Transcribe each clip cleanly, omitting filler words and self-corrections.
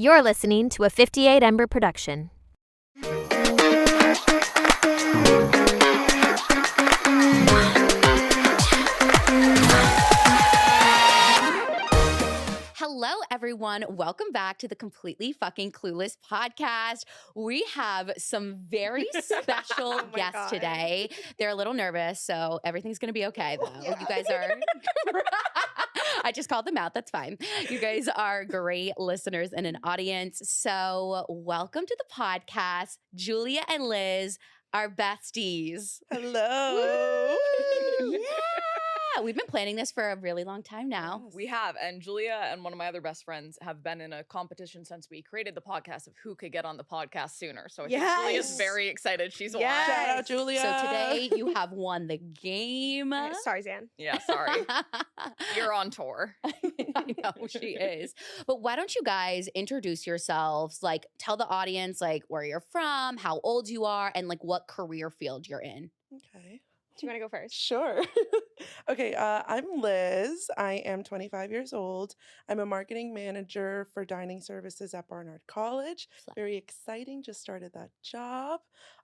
You're listening to a 58 Ember production. Hello, everyone. Welcome back to the Completely Fucking Clueless podcast. We have some very special guests today. They're a little nervous, so everything's going to be okay, though. Yeah. You guys are... I just called them out. That's fine. You guys are great listeners and an audience. So welcome to the podcast, Julia and Liz, our besties. Hello. Yeah. We've been planning this for a really long time now. Yes. We have. And Julia and one of my other best friends have been in a competition since we created the podcast of who could get on the podcast sooner. So I think Julia's very excited. She's won. Shout out, Julia. So today you have won the game. Sorry, Zan. Yeah, sorry. You're on tour. I know she is. But why don't you guys introduce yourselves? Like, tell the audience, like, where you're from, how old you are, and, like, what career field you're in. Okay. Do you want to go first? Sure. Okay, I'm Liz. I am 25 years old. I'm a marketing manager for dining services at Barnard College. Very exciting. Just started that job.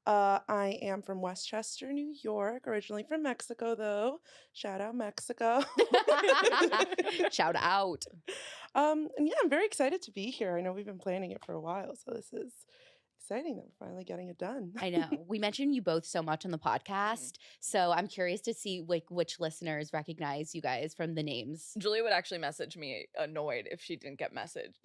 I am from Westchester, New York. Originally from Mexico, though. Shout out, Mexico. Shout out. And yeah, I'm very excited to be here. I know we've been planning it for a while, so this is exciting that we're finally getting it done. I know. We mentioned you both so much on the podcast, so I'm curious to see which listeners recognize you guys from the names. Julia would actually message me annoyed if she didn't get mentioned.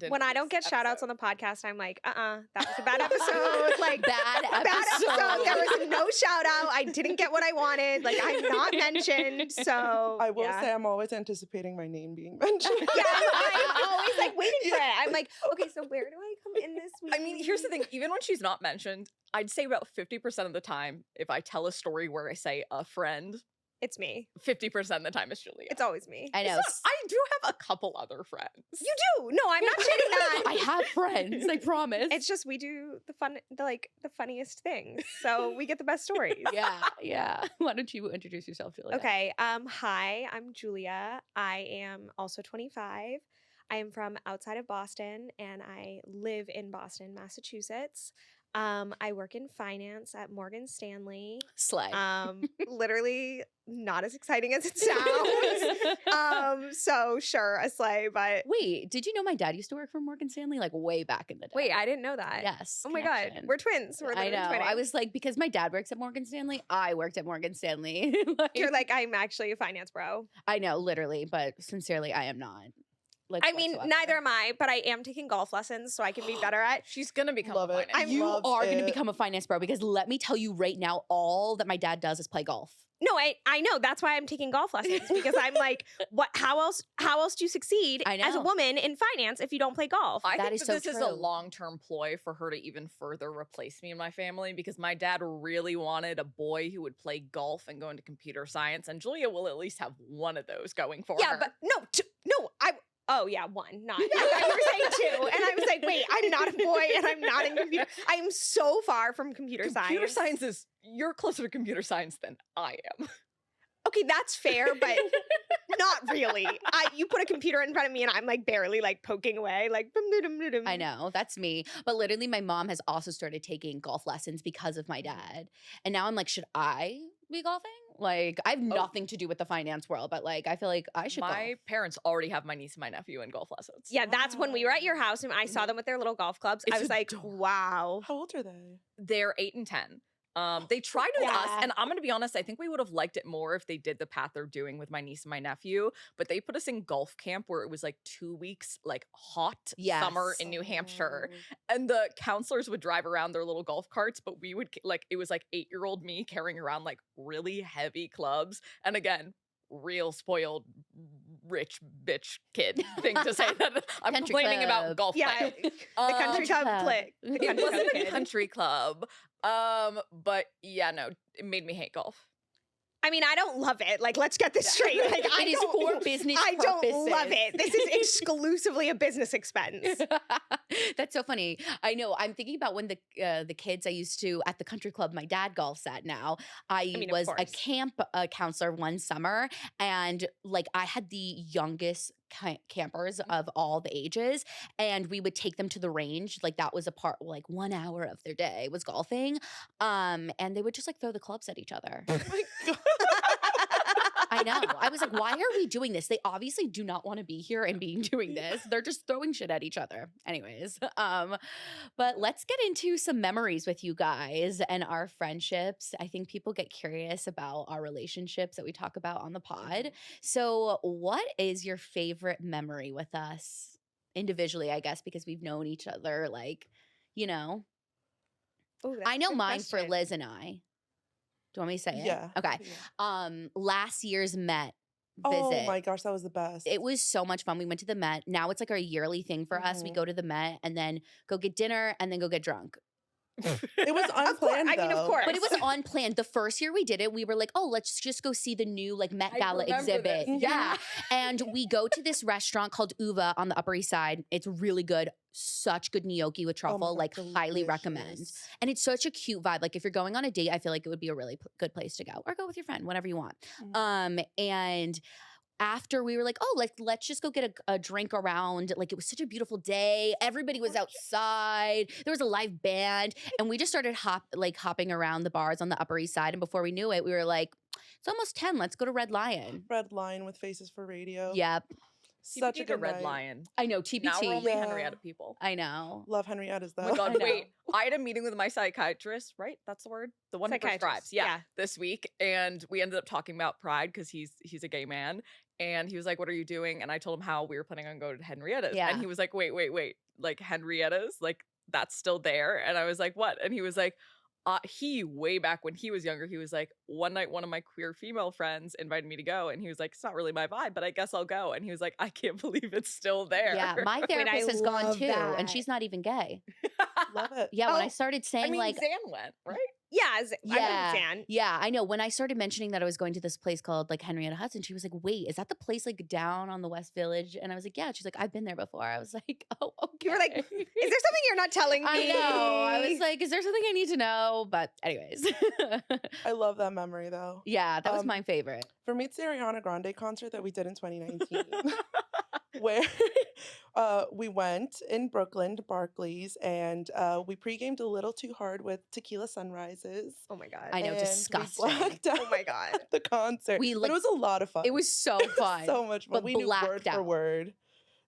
When I don't get shout outs on the podcast, I'm like, that was a bad episode. Like, bad episode. There was no shout out. I didn't get what I wanted. Like, I'm not mentioned. So I will say I'm always anticipating my name being mentioned. Yeah, I'm always like waiting for it. I'm like, okay, so where do I come in this week? I mean, here's the thing. Even when she's not mentioned, I'd say about 50% of the time, if I tell a story where I say a friend, it's me. 50% of the time it's Julia. It's always me. I know. I do have a couple other friends. You do. No, I'm not shitting that. I have friends, I promise. It's just we do the funniest things. So we get the best stories. Yeah. Why don't you introduce yourself, Julia? Okay. Hi, I'm Julia. I am also 25. I am from outside of Boston, and I live in Boston, Massachusetts. I work in finance at Morgan Stanley. Slay. Literally not as exciting as it sounds. So sure, a slay, but Wait, did you know my dad used to work for Morgan Stanley, like, way back in the day? wait, I didn't know that. Yes. Oh my God, we're twins. We're I know. twinning. I was like, because my dad works at Morgan Stanley, I worked at Morgan Stanley. You're like, I'm actually a finance bro. I know, literally, but sincerely, I am not. Like, I mean, whatsoever. neither am I, but I am taking golf lessons so I can be better at. She's gonna become Love a it. finance. You Loves are going to it. become a finance bro, because let me tell you right now, all that my dad does is play golf. No, I know. That's why I'm taking golf lessons, because I'm like, what? How else do you succeed as a know. woman in finance if you don't play golf? I That think is that so this is a true. long-term ploy for her to even further replace me in my family, because my dad really wanted a boy who would play golf and go into computer science, and Julia will at least have one of those going for Yeah, her. but oh yeah, one, not. I thought you were saying two, and I was like, wait, I'm not a boy, and I'm not in computer. I'm so far from computer science. Computer science is, you're closer to computer science than I am. Okay, that's fair, but not really. You put a computer in front of me, and I'm like barely like poking away, like. I know, that's me. But literally, my mom has also started taking golf lessons because of my dad. And now I'm like, should I be golfing? Like, I have nothing to do with the finance world, but like, I feel like I should My golf. parents already have my niece and my nephew in golf lessons. Yeah, that's when we were at your house and I saw them with their little golf clubs. I It's was like, adorable. wow. How old are they? They're 8 and 10. They tried with us, Yeah. and I'm gonna be honest, I think we would have liked it more if they did the path they're doing with my niece and my nephew, but they put us in golf camp where it was like 2 weeks, like hot summer Yes. in New Hampshire, and the counselors would drive around their little golf carts, but we would, like, it was like 8-year-old me carrying around like really heavy clubs, and again, real spoiled rich bitch kid thing to say that I'm Country complaining club. about golf Yeah, playing. the country Country club club. click. The It country wasn't club a kid. country club. But yeah, no, it made me hate golf. I mean, I don't love it. Like, let's get this straight. Like, I It is don't, for business I don't love purposes. it. This is exclusively a business expense. That's so funny. I know. I'm thinking about when the kids I used to at the country club my dad golfs at now. I mean, of was a course. camp counselor one summer, and like I had the youngest campers of all the ages, and we would take them to the range. Like that was a part, like 1 hour of their day was golfing. And they would just like throw the clubs at each other. Oh my God. I know. I was like, why are we doing this? They obviously do not want to be here and being doing this. They're just throwing shit at each other. Anyways, but let's get into some memories with you guys and our friendships. I think people get curious about our relationships that we talk about on the pod. So what is your favorite memory with us individually, I guess, because we've known each other, like, you know? Ooh, that's I a know good mine for question. Liz and I. Do you want me to say it? Yeah. Okay. Yeah. Last year's Met Oh visit. my gosh, that was the best. It was so much fun. We went to the Met. Now it's like our yearly thing for us. We Mhm. go to the Met and then go get dinner and then go get drunk. It was unplanned. I mean, of though. course. But it was unplanned. The first year we did it, we were like, oh, let's just go see the new like Met I Gala remember exhibit. this. Yeah. And we go to this restaurant called Uva on the Upper East Side. It's really good. Such good gnocchi with Oh my truffle. God, Like highly recommend. delicious. And it's such a cute vibe. Like if you're going on a date, I feel like it would be a really good place to go, or go with your friend, whatever you want. And after we were like, oh, let's just go get a drink around. Like it was such a beautiful day. Everybody was outside. There was a live band, and we just started hopping around the bars on the Upper East Side. And before we knew it, we were like, it's almost 10. Let's go to Red Lion. Red Lion with Faces for Radio. Yep, Such a TBT good Red night. Lion. I know TBT. Now we're only Yeah. Henrietta people. I know. Love Henrietta's though. Oh my God, I know. wait. I had a meeting with my psychiatrist, right? That's the word? The one who Psychiatrist, prescribes. yeah. This week. And we ended up talking about pride because he's a gay man. And he was like, what are you doing? And I told him how we were planning on going to Henrietta's. Yeah. And he was like, wait. Like Henrietta's? Like that's still there? And I was like, what? And he was like, he way back when he was younger, he was like, one night one of my queer female friends invited me to go, and he was like, it's not really my vibe, but I guess I'll go. And he was like, I can't believe it's still there. Yeah, my therapist I has gone love too, and that. she's not even gay. Love it. Yeah, when Oh, I started saying I mean, like, Zan went, right? Yeah, Yeah. I'm a fan. yeah, I know. When I started mentioning that I was going to this place called like Henrietta Hudson, she was like, wait, is that the place like down on the West Village? And I was like, yeah. She's like, I've been there before. I was like, oh, okay. You were like, is there something you're not telling me? I know. I was like, is there something I need to know? But anyways. I love that memory though. Yeah, that was my favorite. For me, it's the Ariana Grande concert that we did in 2019, where we went in Brooklyn to Barclays, and we pre-gamed a little too hard with Tequila Sunrises. Oh my God. I know, and we disgusting. blacked out Oh my God. at the concert. We, But like- it was a lot of fun. It was so It was fun. so much fun. but We knew word blacked for out. word.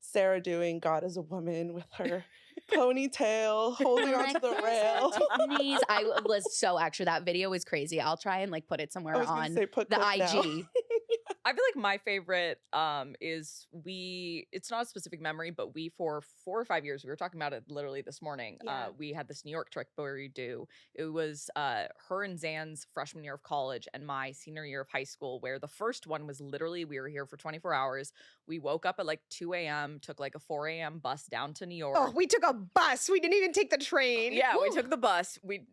Sarah doing God is a Woman with her ponytail, holding onto the rail. Tiffany's. I was so extra. That video was crazy. I'll try and like put it somewhere I was gonna on say put the clip now. IG. I feel like my favorite is it's not a specific memory, but we for 4 or 5 years, we were talking about it literally this morning. Yeah. We had this New York trip where we it was her and Zan's freshman year of college and my senior year of high school, where the first one was literally we were here for 24 hours. We woke up at like 2 a.m., took like a 4 a.m. bus down to New York. Oh, we took a bus. We didn't even take the train. Yeah, we Woo. took the bus. We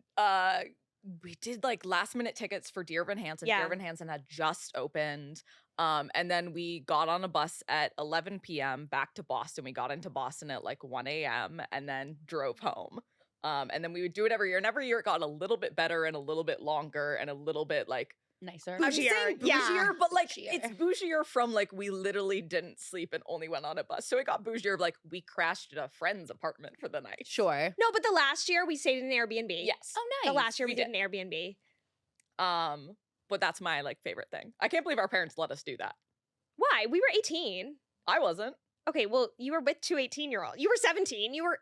did like last minute tickets for Dear Evan Hansen. Yeah. Dear Evan Hansen had just opened. And then we got on a bus at 11 p.m. back to Boston. We got into Boston at like 1 a.m. and then drove home. And then we would do it every year. And every year it got a little bit better and a little bit longer and a little bit like Nicer. I'm saying Bougier, bougier, yeah. but like Bougier. it's bougier from like we literally didn't sleep and only went on a bus. So it got bougier of like we crashed at a friend's apartment for the night. Sure. No, but the last year we stayed in an Airbnb. Yes. Oh, nice. The last year we We did an Airbnb. But that's my like favorite thing. I can't believe our parents let us do that. Why? We were 18. I wasn't. Okay, well, you were with two 18-year-olds. You were 17. You were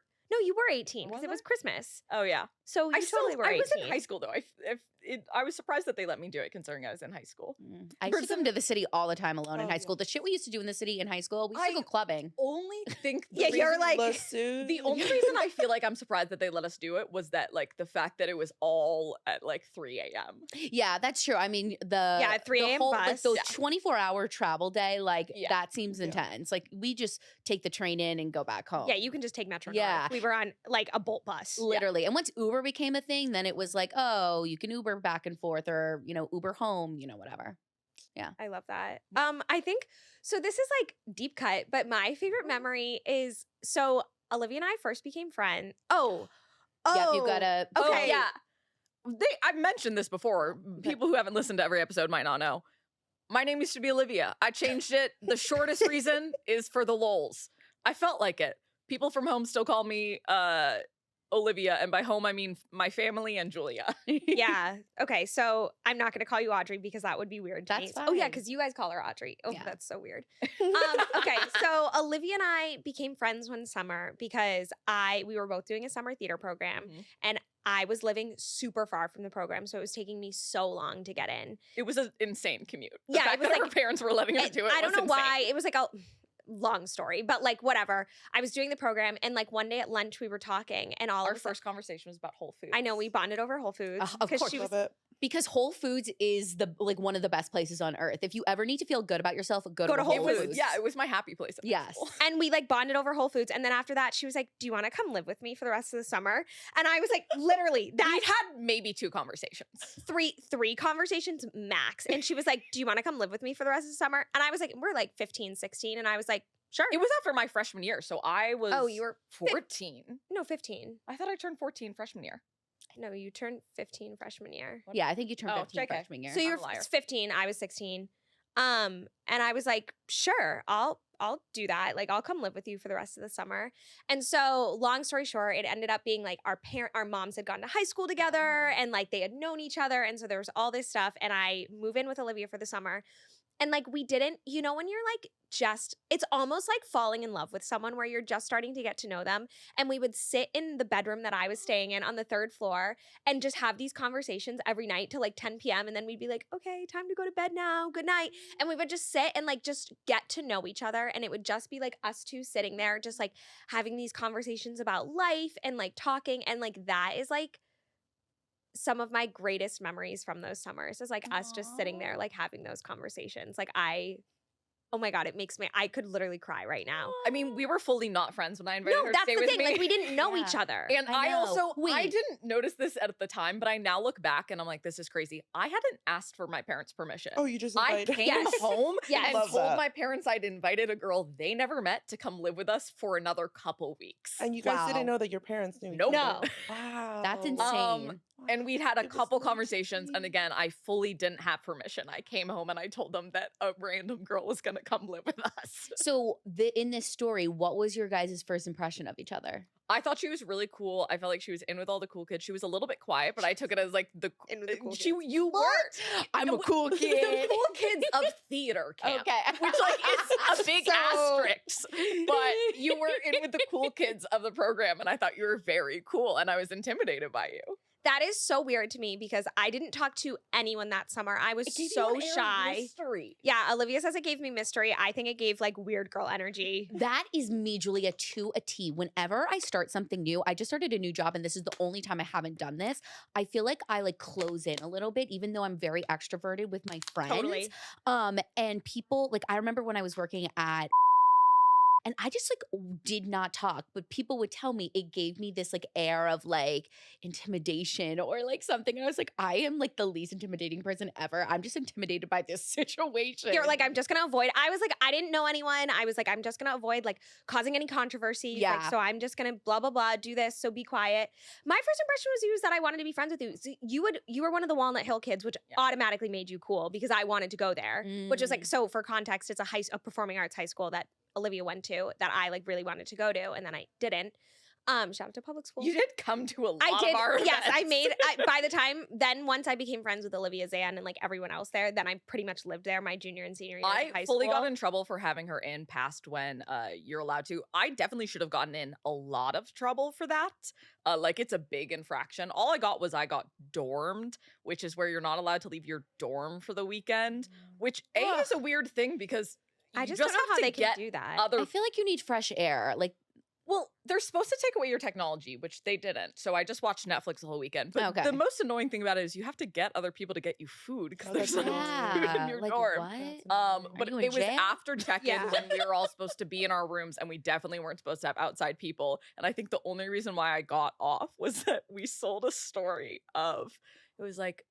18 because Was it was I? Christmas. Oh yeah. So you totally were 18. I was in high school though. I was surprised that they let me do it considering I was in high school. I used to come to the city all the time alone in Oh, high yeah. school. The shit we used to do in the city in high school, we used to I- go clubbing. Only think Yeah, you're reason- like- Lasso. the only reason I feel like I'm surprised that they let us do it was that like the fact that it was all at like 3 a.m. Yeah, that's true. I mean, at 3 the a.m. whole, like bus. those Yeah. 24-hour travel day, like Yeah. that seems Yeah. intense. Like we just take the train in and go back home. Yeah, you can just take Metro Yeah. North. We were on like a Bolt bus. Literally. And once Uber became a thing, then it was like, oh, you can Uber back and forth or, Uber home, whatever. I love that. I think so. This is like deep cut, but my favorite memory is so Olivia and I first became friends. Oh, Yeah, if you gotta. Okay. Oh, yeah. I've mentioned this before. People who haven't listened to every episode might not know. my name used to be Olivia. I changed it. The shortest reason is for the lols. I felt like it. People from home still call me Olivia, and by home I mean my family and Julia. Yeah. Okay. So I'm not going to call you Audrey because that would be weird. To That's me. Oh yeah, fine. because you guys call her Audrey. Oh, Yeah. that's so weird. Okay. So Olivia and I became friends one summer because we were both doing a summer theater program, and I was living super far from the program, so it was taking me so long to get in. It was an insane commute. The Yeah, fact it was that like- her parents were letting her do it. I don't was know insane. why. It was like a long story, but like whatever. I was doing the program, and like one day at lunch we were talking, and all Our of a sudden- first conversation was about Whole Foods. I know we bonded over Whole Foods Of because course. she was Love it. Because Whole Foods is one of the best places on earth. If you ever need to feel good about yourself, go to to Whole It Whole was, Foods. yeah, it was my happy place. At Yes. school. and we like bonded over Whole Foods. And then after that, she was like, "Do you want to come live with me for the rest of the summer?" And I was like, literally, We've that had maybe 2 conversations. three conversations max. And she was like, "Do you want to come live with me for the rest of the summer?" And I was like, we're like 15, 16. And I was like, sure. It was after my freshman year, so I was Oh, you were 14. No, 15. I thought I turned 14 freshman year. No, you turned 15 freshman year. Yeah, I think you turned Oh, 15 JK. freshman year. So you I'm were a liar. 15, I was 16. And I was like, sure, I'll do that. Like I'll come live with you for the rest of the summer. And so long story short, it ended up being like our moms had gone to high school together and like they had known each other. And so there was all this stuff. And I move in with Olivia for the summer. And like we didn't, when you're like it's almost like falling in love with someone where you're just starting to get to know them. And we would sit in the bedroom that I was staying in on the 3rd floor and just have these conversations every night till like 10 p.m. And then we'd be like, okay, time to go to bed now. Good night. And we would just sit and like just get to know each other. And it would just be like us two sitting there, just like having these conversations about life and like talking. And like that is like some of my greatest memories from those summers is like us just sitting there, like having those conversations. Like oh my God, I could literally cry right now. I mean, we were fully not friends when I invited No, her to that's stay the with thing. me. Like we didn't know Yeah. each other. And I I know. also, I Wait. didn't notice this at the time, but I now look back and I'm like, this is crazy. I hadn't asked for my parents' permission. Oh, you just I invited. came Yes. home Yes. and Love told that. my parents I'd invited a girl they never met to come live with us for another couple weeks. And you guys Wow. didn't know that your parents knew. each Nope. other. No. Wow. That's insane. And we'd had a It was couple so conversations, and sweet. again, I fully didn't have permission. I came home and I told them that a random girl was gonna come live with us. So in this story, what was your guys' first impression of each other? I thought she was really cool. I felt like she was in with all the cool kids. She was a little bit quiet, but I took it as like In with the cool she kids. you were. I'm a No, cool The kid. cool kids of theater camp. Okay. Which like is a big So- asterisk. But you were in with the cool kids of the program, and I thought you were very cool, and I was intimidated by you. That is so weird to me because I didn't talk to anyone that summer. I was It gave you so an air of shy. mystery. Yeah, Olivia says it gave me mystery. I think it gave like weird girl energy. That is me, Julia, to a T. Whenever I start something new, I just started a new job, and this is the only time I haven't done this. I feel like I like close in a little bit, even though I'm very extroverted with my friends. Totally. And people like I remember when I was working at and I just like did not talk, but people would tell me it gave me this like air of like intimidation or like something. And I was like, I am like the least intimidating person ever. I'm just intimidated by this situation. You're like, I'm just gonna avoid. I was like, I didn't know anyone. I was like, I'm just gonna avoid like causing any controversy. Yeah. Like, so I'm just gonna blah blah blah do this. So be quiet. My first impression was you was that I wanted to be friends with you. So you were one of the Walnut Hill kids, which Yeah. automatically made you cool because I wanted to go there. Which is like, so for context, it's a performing arts high school that Olivia went to that I like really wanted to go to, and then I didn't. Shout out to public school. You did come to a lot I did. of our Yes, I events. made. by the time then, once I became friends with Olivia Zan and like everyone else there, then I pretty much lived there my junior and senior year of high I school. fully got in trouble for having her in past when you're allowed to. I definitely should have gotten in a lot of trouble for that. Like it's a big infraction. All I got dormed, which is where you're not allowed to leave your dorm for the weekend, which is a weird thing because I you just don't know have how to they get can do that. other I feel like you need fresh air. Like Well, they're supposed to take away your technology, which they didn't. So I just watched Netflix the whole weekend. But Okay. the most annoying thing about it is you have to get other people to get you food because Oh, there's that's no food in yeah, your like dorm. what? But you it in was jail? after check-in Yeah. when we were all supposed to be in our rooms, and we definitely weren't supposed to have outside people. And I think the only reason why I got off was that we sold a story of it was like,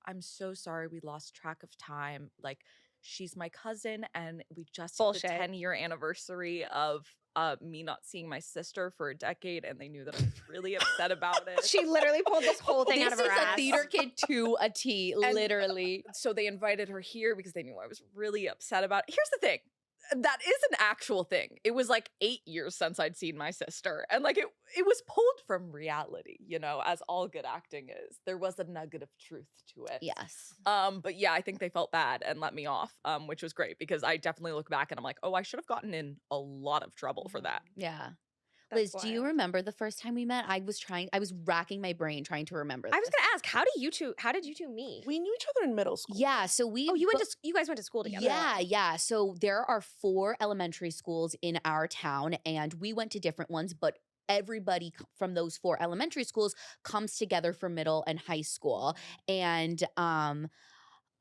I'm so sorry we lost track of time. Like she's my cousin, and we just hit Bullshit. the 10-year anniversary of me not seeing my sister for a decade, and they knew that I was really upset about it. She literally pulled this whole thing out This of her is ass. a theater kid to a T, And- literally. So they invited her here because they knew I was really upset about it. Here's the thing. That is an actual thing. It was like 8 years since I'd seen my sister. And like it was pulled from reality, you know, as all good acting is. There was a nugget of truth to it. Yes. But yeah, I think they felt bad and let me off, which was great because I definitely look back and I'm like, oh, I should have gotten in a lot of trouble for that. Yeah. That's Liz, do you wild. remember the first time we met? I was racking my brain trying to remember I was this. gonna ask, how did you two meet? We knew each other in middle school. Yeah, so we Oh, you guys went to school together. Yeah. So there are 4 elementary schools in our town, and we went to different ones, but everybody from those 4 elementary schools comes together for middle and high school. And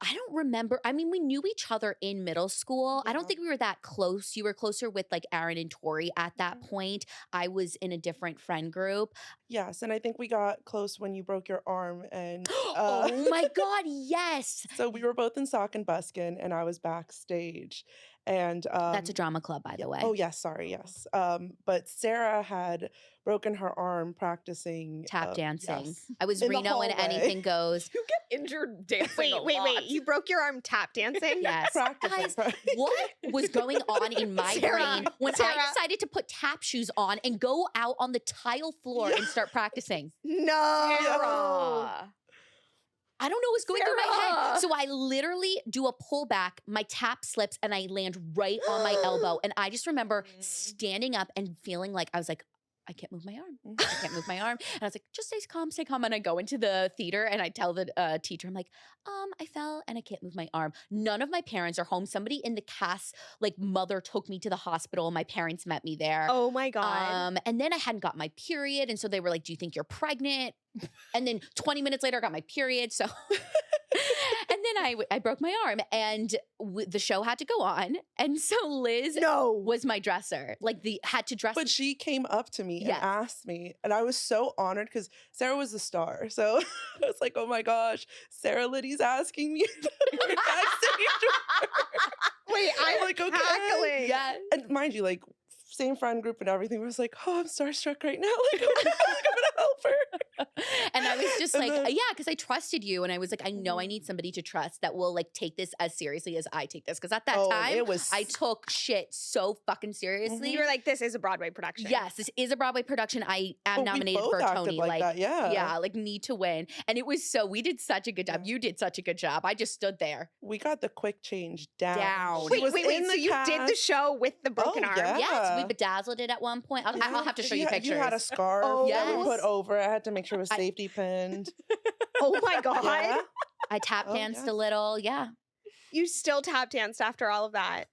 I don't remember. I mean, we knew each other in middle school. I don't Yeah. think we were that close. You were closer with like Aaron and Tori at that point. I was in a different friend group. Yes, and I think we got close when you broke your arm, and Oh my God, yes. so we were both in sock and buskin, and I was backstage, and That's a drama club, by the way. Oh yes, sorry, yes. But Sarah had broken her arm practicing Tap dancing. yes. I was In the Reno and hallway. Anything Goes. You get injured dancing. Wait. You broke your arm tap dancing? Yes. Practicing. Guys, what was going on in my Sarah, brain when Sarah. I decided to put tap shoes on and go out on the tile floor and start practicing? No. Sarah. I don't know what's going through my Sarah. head. So I literally do a pullback, my tap slips, and I land right on my elbow. And I just remember standing up and feeling like I was like, I can't move my arm. I can't move my arm. And I was like, just stay calm, stay calm. And I go into the theater and I tell the teacher, I'm like, I fell and I can't move my arm. None of my parents are home. Somebody in the cast, like mother took me to the hospital. My parents met me there. Oh my God. And then I hadn't got my period. And so they were like, do you think you're pregnant? And then 20 minutes later, I got my period. So, and then I broke my arm and the show had to go on. And so Liz No. was my dresser, like had to dress. But she came up to me Yes. and asked me, and I was so honored because Sarah was the star. So I was like, oh my gosh, Sarah Liddy's asking me to be backstage. Wait, I'm like, okay. cackling. yeah. And mind you, like, same friend group and everything. I was like, oh, I'm starstruck right now. Like, I'm gonna help her. And I was just And like, then- yeah, because I trusted you. And I was like, I know I need somebody to trust that will like take this as seriously as I take this. Because at that Oh, time, it was I took shit so fucking seriously. You were like, this is a Broadway production. Yes, this is a Broadway production. I am But we nominated both for a acted Tony. like that, yeah. yeah, like need to win. And it was we did such a good job. Yeah. You did such a good job. I just stood there. We got the quick change down. Down. She Wait, was wait. in So the you did the cast. show with the broken Oh, arm? yeah. Yes, we bedazzled it at one point. I'll have to show you pictures. You had a scarf Oh, that we yes. put over. I had to make sure it was I- safety pinned. Oh my God. Yeah. I tap Oh, danced yes. a little. Yeah. You still tap danced after all of that.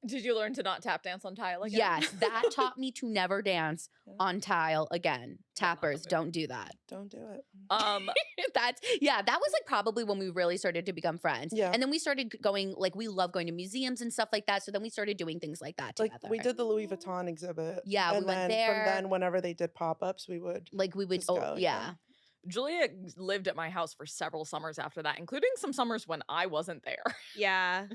Did you learn to not tap dance on tile again? Yes, that taught me to never dance Yeah. on tile again. Tappers, it. don't do that. Don't do it. That was like probably when we really started to become friends. Yeah. And then we started going, like, we love going to museums and stuff like that. So then we started doing things like that Like together. we did the Louis Vuitton exhibit. Yeah, we and went then there. From then, whenever they did pop-ups, we would. Like we would, Just go, yeah. Julia lived at my house for several summers after that, including some summers when I wasn't there. Yeah.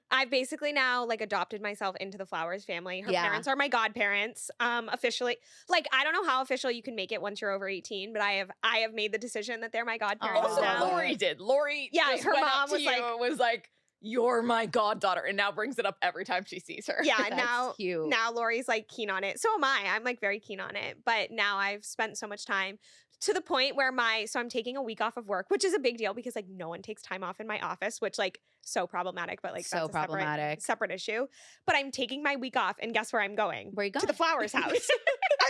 I basically now like adopted myself into the Flowers family. Her Yeah. parents are my godparents. Officially. Like I don't know how official you can make it once you're over 18, but I have made the decision that they're my godparents Also, now. Lori did. Lori Yeah, just her went mom up to was you like- and was like, you're my goddaughter, and now brings it up every time she sees her. Yeah, That's now cute. now Lori's like keen on it. So am I. I'm like very keen on it. But now I've spent so much time to the point where I'm taking a week off of work, which is a big deal because like no one takes time off in my office, which like so problematic, but like So that's a problematic. separate issue. But I'm taking my week off and guess where I'm going? Where you To going? the Flowers house.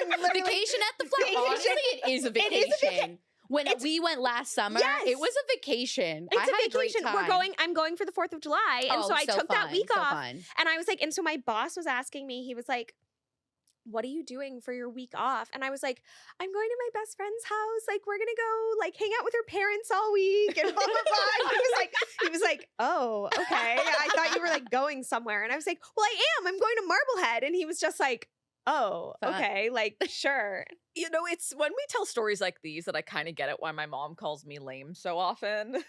I'm literally Vacation at the Flowers. Vacation. Honestly, it is a It is a vacation. When It's- we went last summer, Yes. it was a vacation. I It's had a vacation. great time. I'm going for the 4th of July. And Oh, so I took that fun, week so off. fun. And I was like, and so my boss was asking me, he was like, what are you doing for your week off? And I was like, I'm going to my best friend's house. Like, we're gonna go like hang out with her parents all week and blah blah blah. And he was like, oh, okay. I thought you were like going somewhere. And I was like, well, I am. I'm going to Marblehead. And he was just like, oh, Fun. okay, like sure. You know, it's when we tell stories like these that I kind of get it why my mom calls me lame so often.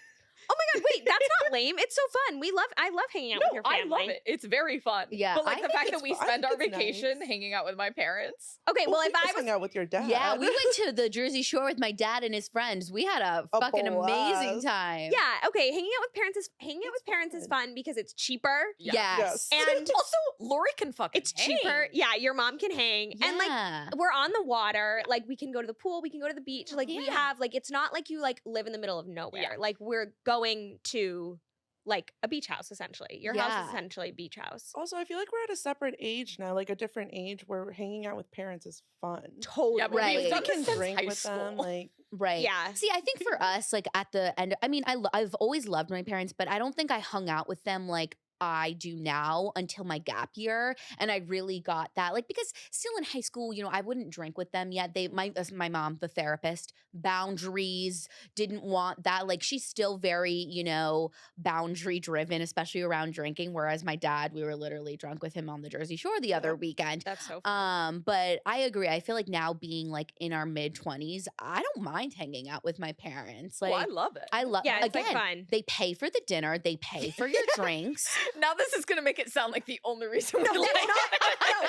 Oh my God, wait, that's not lame. It's so fun. I love hanging out with your I family. love it. It's very fun. Yeah, But like I the think fact that it's we fun. I spend our think it's vacation nice. hanging out with my parents. Okay, well, we if I just was hung out with your dad. Yeah, we went to the Jersey Shore with my dad and his friends. We had a fucking amazing blast. time. Yeah, okay, hanging out with parents is fun. fun because it's cheaper. Yes. And Also, Lori can fucking it's cheaper. hang. Yeah, your mom can hang. And like Yeah. we're on the water. Like we can go to the pool, we can go to the beach. Like we Yeah. have like it's not like you like live in the middle of nowhere. Yeah. Like we're going to like a beach house essentially. Your house Yeah. is essentially a beach house. Also, I feel like we're at a separate age now, like a different age where hanging out with parents is fun. Totally. Yeah, but Right. we've done We this can since drink high with them, school. like Right. Yeah. See, I think for us, like at the end, I mean, I've always loved my parents, but I don't think I hung out with them like I do now until my gap year. And I really got that, like, because still in high school, you know, I wouldn't drink with them yet. My mom, the therapist, boundaries, didn't want that. Like, she's still very, you know, boundary driven, especially around drinking. Whereas my dad, we were literally drunk with him on the Jersey Shore the other weekend. That's so fun. But I agree. I feel like now being like in our mid 20s, I don't mind hanging out with my parents. Like, Well, I love it. I love. Yeah, it's again, like fun. they pay for the dinner. They pay for your drinks. Now this is gonna make it sound like the only reason we No, like no,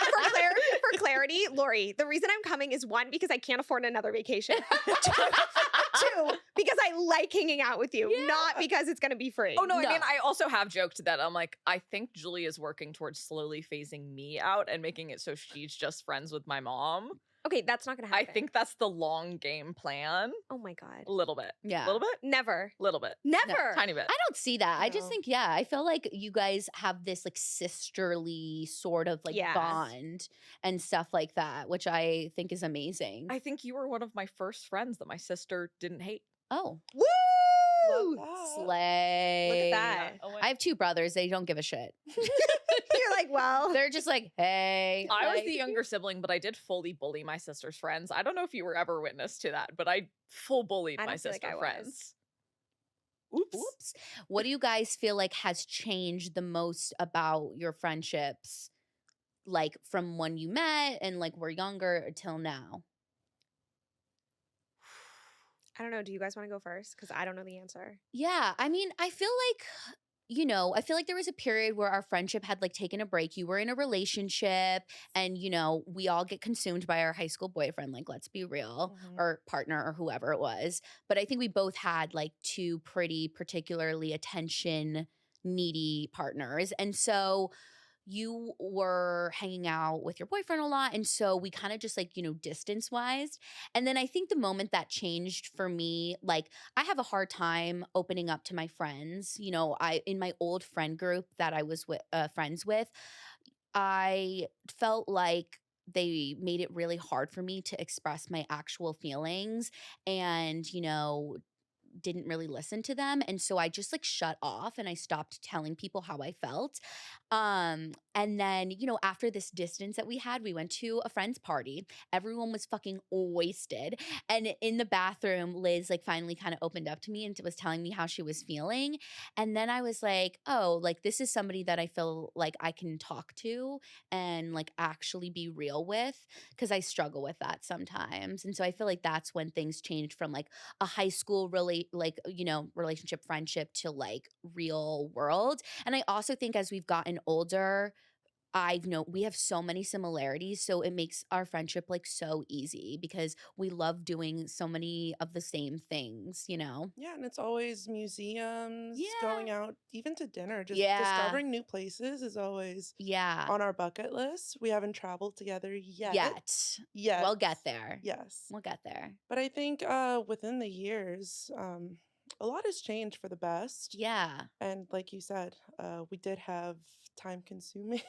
for clarity, Lori, the reason I'm coming is one, because I can't afford another vacation. Two, because I like hanging out with you, not because it's gonna be free. Oh no, I No. mean I also have joked that I'm like, I think Julie is working towards slowly phasing me out and making it so she's just friends with my mom. Okay, that's not gonna I happen. think that's the long game plan. Oh my God. A little bit. Yeah. A little bit? Never. Little bit. Never. Tiny bit. I don't see that. I just No. think, yeah, I feel like you guys have this like sisterly sort of like Yeah. bond and stuff like that, which I think is amazing. I think you were one of my first friends that my sister didn't hate. Oh, Woo! love that. slay. Look at that. I have two brothers. They don't give a shit. You're like, well, They're just like, hey. I was like- the younger sibling, but I did fully bully my sister's friends. I don't know if you were ever witness to that, but I full bullied I my don't feel like sister I was. friends. Oops. Oops. What do you guys feel like has changed the most about your friendships, like from when you met and like were younger till now? I don't know. Do you guys want to go first? Because I don't know the answer. Yeah, I mean, I feel like, you know, I feel like there was a period where our friendship had like taken a break. You were in a relationship and, you know, we all get consumed by our high school boyfriend, like, let's be real, Mhm. or partner or whoever it was. But I think we both had like two pretty particularly attention needy partners. And so you were hanging out with your boyfriend a lot. And so we kind of just like, you know, distance wise. And then I think the moment that changed for me, like I have a hard time opening up to my friends. You know, in my old friend group that I was friends with, I felt like they made it really hard for me to express my actual feelings and, you know, didn't really listen to them. And so I just like shut off and I stopped telling people how I felt. And then, you know, after this distance that we had, we went to a friend's party. Everyone was fucking wasted. And in the bathroom, Liz like finally kind of opened up to me and was telling me how she was feeling. And then I was like, oh, like this is somebody that I feel like I can talk to and like actually be real with, because I struggle with that sometimes. And so I feel like that's when things changed from like a high school relationship, friendship to like real world. And I also think as we've gotten older, we have so many similarities, so it makes our friendship like so easy because we love doing so many of the same things, you know? Yeah, and it's always museums, Yeah. going out, even to dinner. Just Yeah. discovering new places is always Yeah. on our bucket list. We haven't traveled together yet. Yet. We'll get there. Yes. We'll get there. But I think within the years, a lot has changed for the best. Yeah. And like you said, we did have time-consuming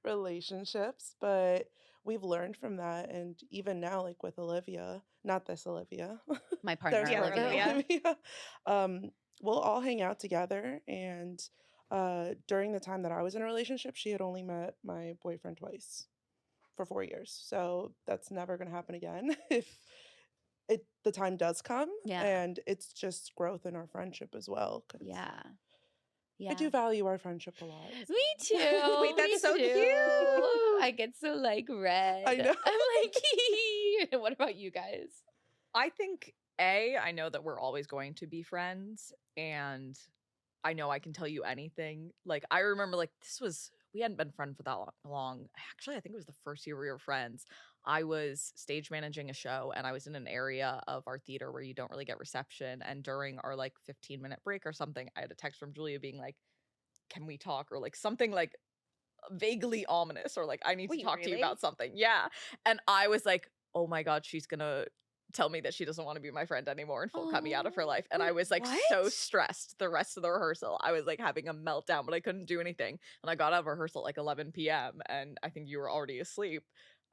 relationships, but we've learned from that. And even now, like with Olivia, not this Olivia, My partner, there's the other Olivia. Olivia. we'll all hang out together. And during the time that I was in a relationship, she had only met my boyfriend twice for 4 years. So that's never going to happen again if the time does come. Yeah. And it's just growth in our friendship as well. 'Cause Yeah. Yeah. I do value our friendship a lot. Me too. Wait, that's me so too. cute. I get so like red. I know. I'm like, what about you guys? I think I know that we're always going to be friends, and I know I can tell you anything. Like, I remember, like, we hadn't been friends for that long. Actually, I think it was the first year we were friends. I was stage managing a show, and I was in an area of our theater where you don't really get reception. And during our like 15-minute break or something, I had a text from Julia being like, "Can we talk?" or like something like vaguely ominous, or like, "I need to Wait, talk to you really? about something." Yeah. And I was like, "Oh my God, she's gonna tell me that she doesn't want to be my friend anymore and full cut me out of her life." And I was like so what? stressed the rest of the rehearsal. I was like having a meltdown, but I couldn't do anything. And I got out of rehearsal at like 11 p.m. and I think you were already asleep.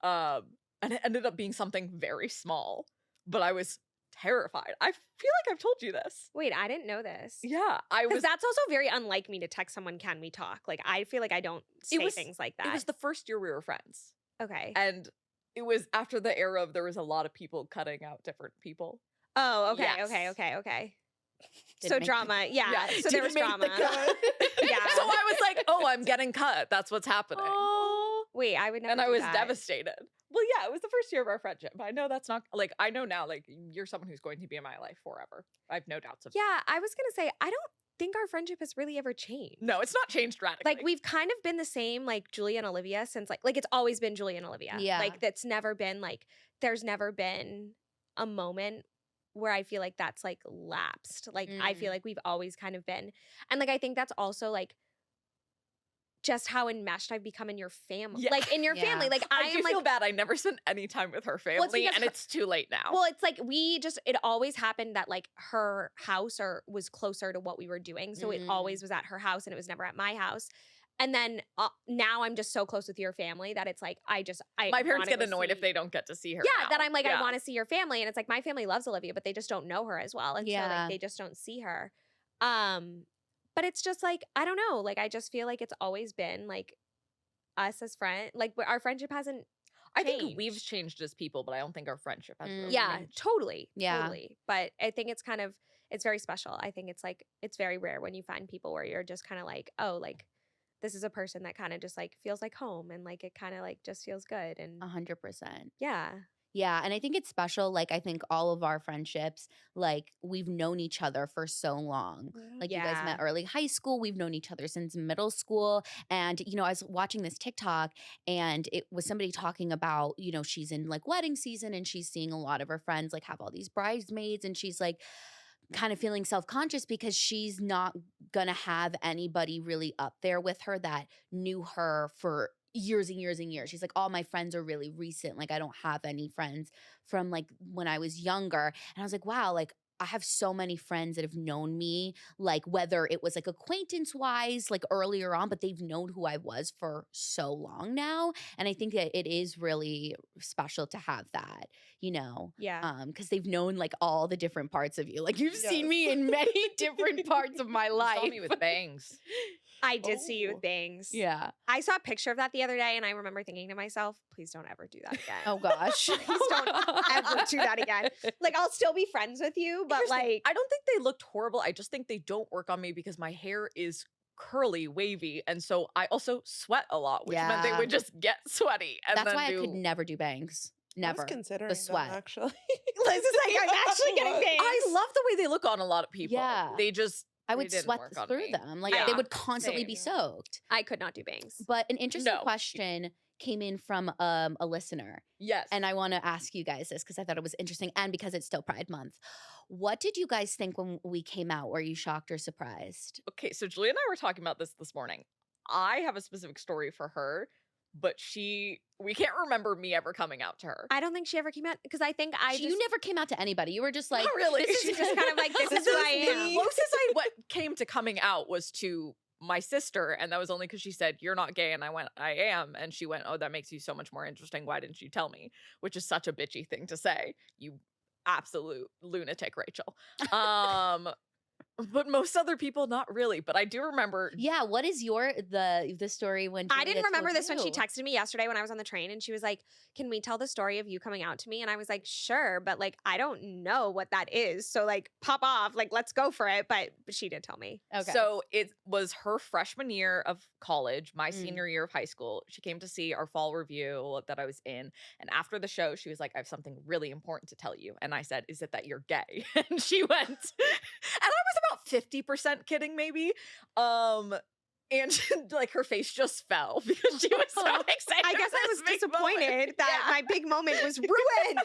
And it ended up being something very small, but I was terrified. I feel like I've told you this. Wait, I didn't know this. Yeah, I Because was. that's also very unlike me to text someone, "Can we talk?" Like, I feel like I don't say was- things like that. It was the first year we were friends. Okay. And it was after the era of there was a lot of people cutting out different people. Oh, okay, Yes. okay. Didn't So make drama, yeah. Yeah, So there was Didn't make the drama. cut. Yeah. So I was like, "Oh, I'm getting cut. That's what's happening." Oh. Wait, I would never. And I do was that. devastated. Well, yeah, it was the first year of our friendship. I know that's not like, I know now, like, you're someone who's going to be in my life forever. I have no doubts of Yeah, I was gonna say I don't think our friendship has really ever changed. No, it's not changed radically. Like, we've kind of been the same, like Julia and Olivia, since like it's always been Julia and Olivia. Yeah. Like, that's never been like there's never been a moment where I feel like that's like lapsed. Like, I feel like we've always kind of been. And like I think that's also like just how enmeshed I've become in your family. Yeah. Like, in your Yeah. family. Like, I I do am feel like bad. I never spent any time with her family, because and her- it's too late now. well, it's like it always happened that like her house or was closer to what we were doing. So it always was at her house and it was never at my house. And then now I'm just so close with your family that it's like I my parents wanna get go annoyed if see- they don't get to see her. Yeah, now. that I'm like, Yeah. I want to see your family. And it's like my family loves Olivia, but they just don't know her as well. And so Yeah. like they just don't see her. But it's just like, I don't know. Like, I just feel like it's always been like us as friends. Like, our friendship hasn't I think we've changed. changed as people, but I don't think our friendship has really Yeah, changed. totally. Yeah. Totally. But I think it's kind of, it's very special. I think it's like, it's very rare when you find people where you're just kind of like, oh, like, this is a person that kind of just like feels like home and like it kind of like just feels good. And 100%. yeah. Yeah, and I think it's special. Like, I think all of our friendships, like, we've known each other for so long. Like, you guys met Yeah. early high school. We've known each other since middle school. And, you know, I was watching this TikTok and it was somebody talking about, you know, she's in like wedding season and she's seeing a lot of her friends like have all these bridesmaids. And she's like, kind of feeling self-conscious because she's not gonna have anybody really up there with her that knew her for years and years and years. She's like, all my friends are really recent. Like, I don't have any friends from like when I was younger. And I was like, wow, like I have so many friends that have known me, like whether it was like acquaintance wise, like earlier on, but they've known who I was for so long now. And I think that it is really special to have that, you know, Yeah. because they've known like all the different parts of you. Like, you've seen Yes. me in many different parts of my You life. saw me with bangs. I did see you Oh. with bangs. Yeah. I saw a picture of that the other day and I remember thinking to myself, please don't ever do that again. Oh gosh. Please don't ever do that again. Like, I'll still be friends with you, but Here's the thing, like, I don't think they looked horrible. I just think they don't work on me because my hair is curly, wavy, and so I also sweat a lot, which meant they Yeah. would just get sweaty. And That's then why I do, could never do bangs. I Never. was considering them, sweat. actually. Liz is like, I'm actually getting bangs. I love the way they look on a lot of people. Yeah. They just I they would didn't sweat work on through me. them. Like, Yeah. they would constantly Same. be soaked. I could not do bangs. But an interesting No. question came in from a listener. Yes. And I want to ask you guys this because I thought it was interesting and because it's still Pride Month. What did you guys think when we came out? Were you shocked or surprised? Okay, so Julia and I were talking about this morning. I have a specific story for her, but we can't remember me ever coming out to her. I don't think she ever came out because I think You never came out to anybody. You were just like, Not really. this is just kind of like, this is who I The am. closest what came to coming out was to my sister, and that was only because she said, "You're not gay," and I went, "I am," and she went, "Oh, that makes you so much more interesting. Why didn't you tell me?" Which is such a bitchy thing to say. You absolute lunatic, Rachel. But most other people, not really. But I do remember. Yeah, what is the story when I Julia didn't remember told this when she you? texted me yesterday when I was on the train, and she was like, "Can we tell the story of you coming out to me?" And I was like, "Sure, but like I don't know what that is. So like pop off, like let's go for it." But she did tell me. Okay. So it was her freshman year of college, my Mm. senior year of high school. She came to see our fall review that I was in. And after the show, she was like, I have something really important to tell you. And I said, is it that you're gay? And she went, and I was about 50% kidding, maybe. And like her face just fell because she was so excited. I guess for I this was big disappointed moment. that Yeah. my big moment was ruined.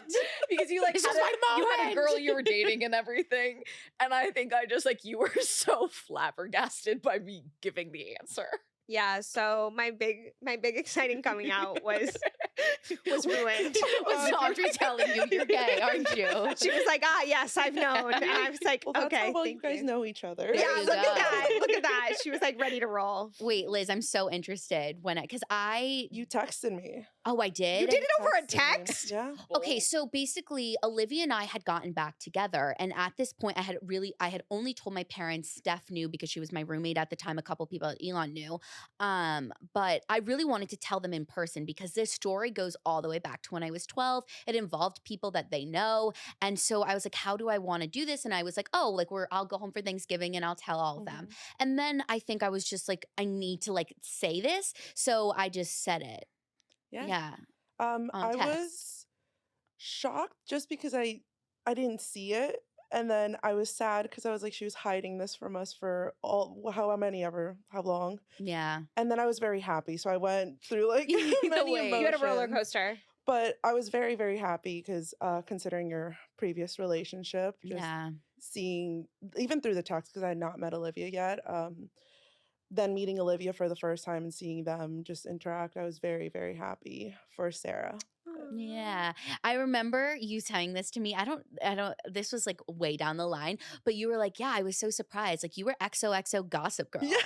Because you like This had is my you had a moment. girl you were dating and everything, and I think I just like you were so flabbergasted by me giving the answer. Yeah, so my big exciting coming out was ruined. Was Audrey telling you you're gay, aren't you? She was like, yes, I've known. And I was like, Well, that's okay, how well you thank guys know each other. There Yeah, you look at go. that. Look at that. She was like ready to roll. Wait, Liz, I'm so interested because You texted me. I did. You did it over a Texted me. text? Yeah. Okay, so basically, Olivia and I had gotten back together, and at this point, I had only told my parents. Steph knew because she was my roommate at the time. A couple people at Elon knew, but I really wanted to tell them in person because this story goes all the way back to when I was 12. It involved people that they know, and so I was like, "How do I want to do this?" And I was like, "Oh, like I'll go home for Thanksgiving and I'll tell all of them." Mhm. And then I think I was just like, "I need to like say this," so I just said it. Yeah. Yeah. I text. was shocked just because I didn't see it, and then I was sad because I was like, she was hiding this from us for how long, Yeah. and then I was very happy. So I went through like The many wave. You had a roller emotions. coaster. But I was very, very happy because considering your previous relationship, just Yeah. seeing even through the text because I had not met Olivia yet. Then meeting Olivia for the first time and seeing them just interact, I was very, very happy for Sarah. Yeah. I remember you saying this to me. I don't, this was like way down the line, but you were like, yeah, I was so surprised. Like you were XOXO gossip girl. Yeah.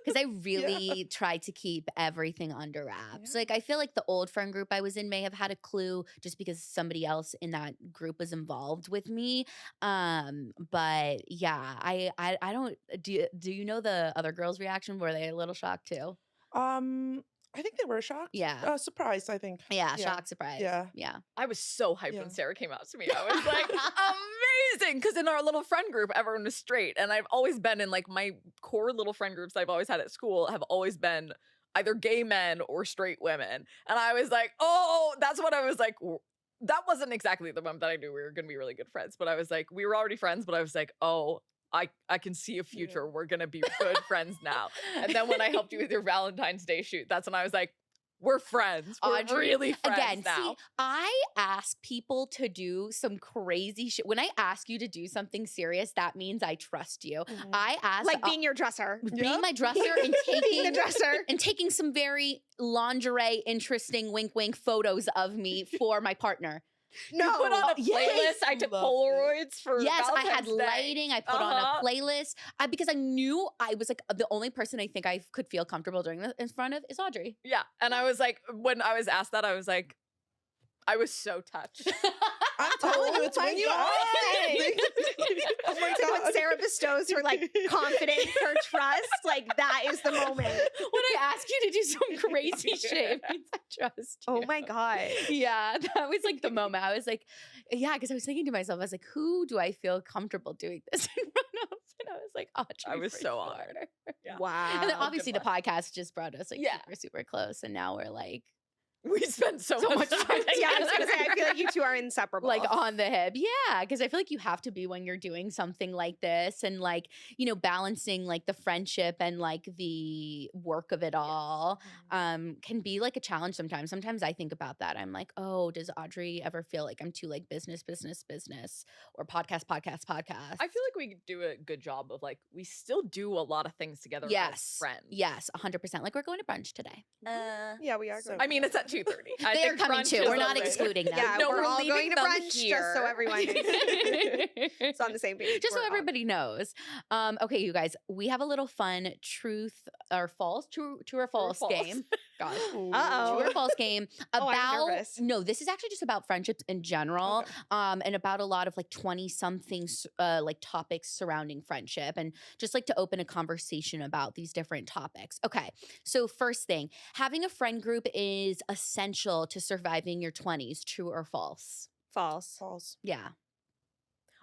Because I really tried to keep everything under wraps. Yeah. Like I feel like the old friend group I was in may have had a clue just because somebody else in that group was involved with me. But yeah, I don't, do you know the other girls' reaction? Were they a little shocked too? I think they were shocked. Yeah. Surprised, I think. Yeah, shock, surprise. Yeah. Yeah. I was so hyped Yeah. when Sarah came out to me. I was like, amazing. Because in our little friend group, everyone was straight. And I've always been in like my core little friend groups I've always had at school have always been either gay men or straight women. And I was like, oh, that's what I was like. That wasn't exactly the moment that I knew we were going to be really good friends. But I was like, we were already friends. But I was like, oh, I can see a future. We're going to be good friends now. And then when I helped you with your Valentine's Day shoot, that's when I was like, we're friends. We're Audrey, really friends again, now. see, I ask people to do some crazy shit. When I ask you to do something serious, that means I trust you. Mhm. I ask Like being your dresser. being my dresser and Being taking the dresser. and taking some very lingerie, interesting wink wink photos of me for my partner. No. You put on a yes. playlist. I took Love it. Polaroids for Yes, I had Valentine's Day. lighting. I put on a playlist because I knew I was like the only person I think I could feel comfortable doing this in front of is Audrey. Yeah, and I was like, when I was asked that, I was like, I was so touched. I'm telling you, Oh it's my when you God. oh my It's like when God. Sarah bestows her like confidence, her trust, like that is the moment. When I ask you to do some crazy shit, it means I trust you. Oh my God. Yeah, that was like the moment. I was like, yeah, because I was thinking to myself, I was like, who do I feel comfortable doing this in front of? And I was like, Audrey. I was for so sure. honored. Yeah. Wow. And then Good obviously the luck. podcast just brought us like Yeah. super, super close. And now we're like We spent so much time Yeah, I was together. gonna say I feel like you two are inseparable. like on the hip. Yeah. Because I feel like you have to be when you're doing something like this and like, you know, balancing like the friendship and like the work of it all can be like a challenge sometimes. Sometimes I think about that. I'm like, oh, does Audrey ever feel like I'm too like business or podcast? I feel like we do a good job of like, we still do a lot of things together as yes. friends. Yes. 100%. Like we're going to brunch today. yeah, we are So- going. I mean, it's at 2:30. I They're think coming brunch too. is We're not over. excluding them. yeah, No, we're we're all leaving going to them brunch just so here. everyone is on the same page. Just so We're all- everybody knows. Okay, you guys, we have a little fun true or false game. Gosh. Uh-oh. True or false game Oh, I'm about nervous. no, this is actually just about friendships in general, Okay. and about a lot of like 20 something like topics surrounding friendship, and just like to open a conversation about these different topics. Okay, so first thing, having a friend group is essential to surviving your 20s. True or false? False. False. Yeah.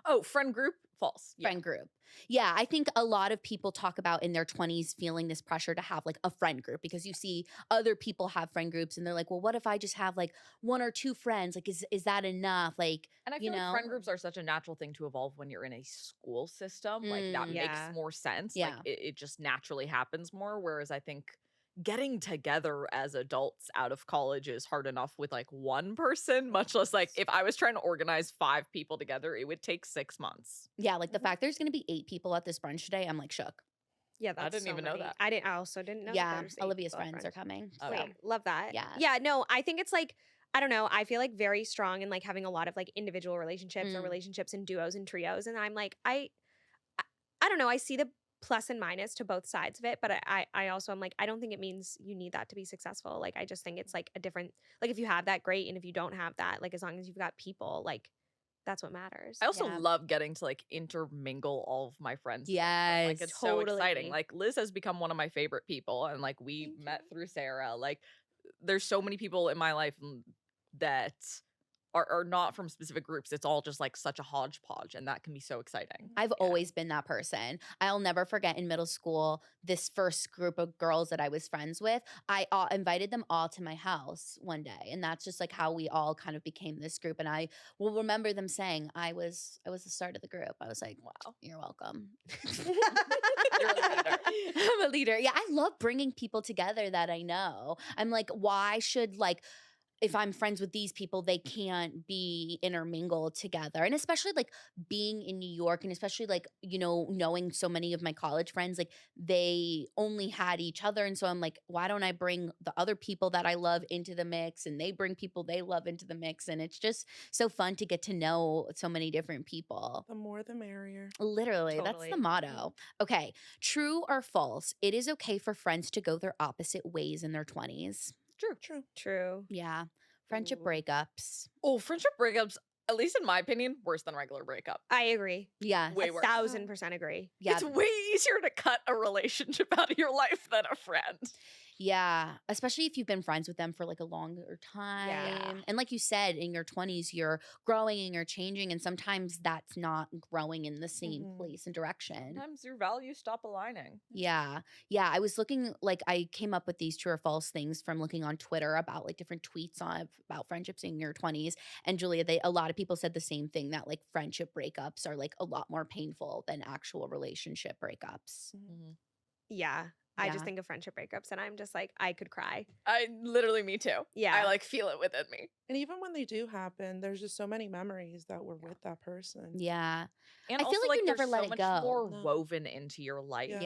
Oh, friend group? False. Yeah. Friend group. Yeah, I think a lot of people talk about in their 20s feeling this pressure to have like a friend group because you see other people have friend groups and they're like, well, what if I just have like one or two friends? Like, is that enough? Like, And I you feel like know? friend groups are such a natural thing to evolve when you're in a school system. Like that Mm. makes Yeah. more sense. Yeah. Like it just naturally happens more. Whereas I think getting together as adults out of college is hard enough with like one person, much less like if I was trying to organize 5 people together, it would take 6 months. Yeah, like the Mhm. fact there's going to be 8 people at this brunch today, I'm like shook. Yeah, that's didn't so even know many. that. I also didn't know. that Yeah, there's 8 Olivia's people at friends are brunch. coming. Oh, so- yeah. Sweet. Love that. Yes. Yeah, no, I think it's like, I don't know. I feel like very strong in like having a lot of like individual relationships or Mm. relationships in duos and trios. And I'm like, I don't know. I see the plus and minus to both sides of it, but I also am like, I don't think it means you need that to be successful. Like, I just think it's like a different, like if you have that, great. And if you don't have that, like as long as you've got people, like that's what matters. I also Yeah. love getting to like intermingle all of my friends. with them. Like Yes. it's so exciting. Totally. Like Liz has become one of my favorite people, and like we Thank met you. through Sarah. Like there's so many people in my life that are not from specific groups. It's all just like such a hodgepodge, and that can be so exciting. I've always been that person. I'll never forget in middle school, this first group of girls that I was friends with, I invited them all to my house one day. And that's just like how we all kind of became this group. And I will remember them saying, I was the start of the group. I was like, Wow. you're welcome. You're a leader. I'm a leader. Yeah, I love bringing people together that I know. I'm like, why should like if I'm friends with these people, they can't be intermingled together. And especially like being in New York and especially like, you know, knowing so many of my college friends, like they only had each other. And so I'm like, why don't I bring the other people that I love into the mix and they bring people they love into the mix? And it's just so fun to get to know so many different people. The more the merrier. Literally, that's Totally. the motto. Okay, true or false? It is okay for friends to go their opposite ways in their 20s. True. True. Yeah. Friendship Ooh. breakups. Oh, friendship breakups, at least in my opinion, worse than regular breakup. I agree. Yeah. Way worse. 1,000% agree. Yeah. It's way easier to cut a relationship out of your life than a friend. Yeah. Especially if you've been friends with them for like a longer time. And like you said, in your 20s, you're growing and you're changing. And sometimes that's not growing in the same Mhm. place and direction. Sometimes your values stop aligning. Yeah. Yeah. I was looking, like, I came up with these true or false things from looking on Twitter about like different tweets on about friendships in your 20s. And Julia, a lot of people said the same thing that like friendship breakups are like a lot more painful than actual relationship breakups. Mm-hmm. Yeah. I Yeah. just think of friendship breakups and I'm just like, I could cry. I literally, me too. Yeah. I like feel it within me. And even when they do happen, there's just so many memories that were with that person. Yeah. And I feel also, like you there's never let so it much go. more No. woven into your life. Yeah.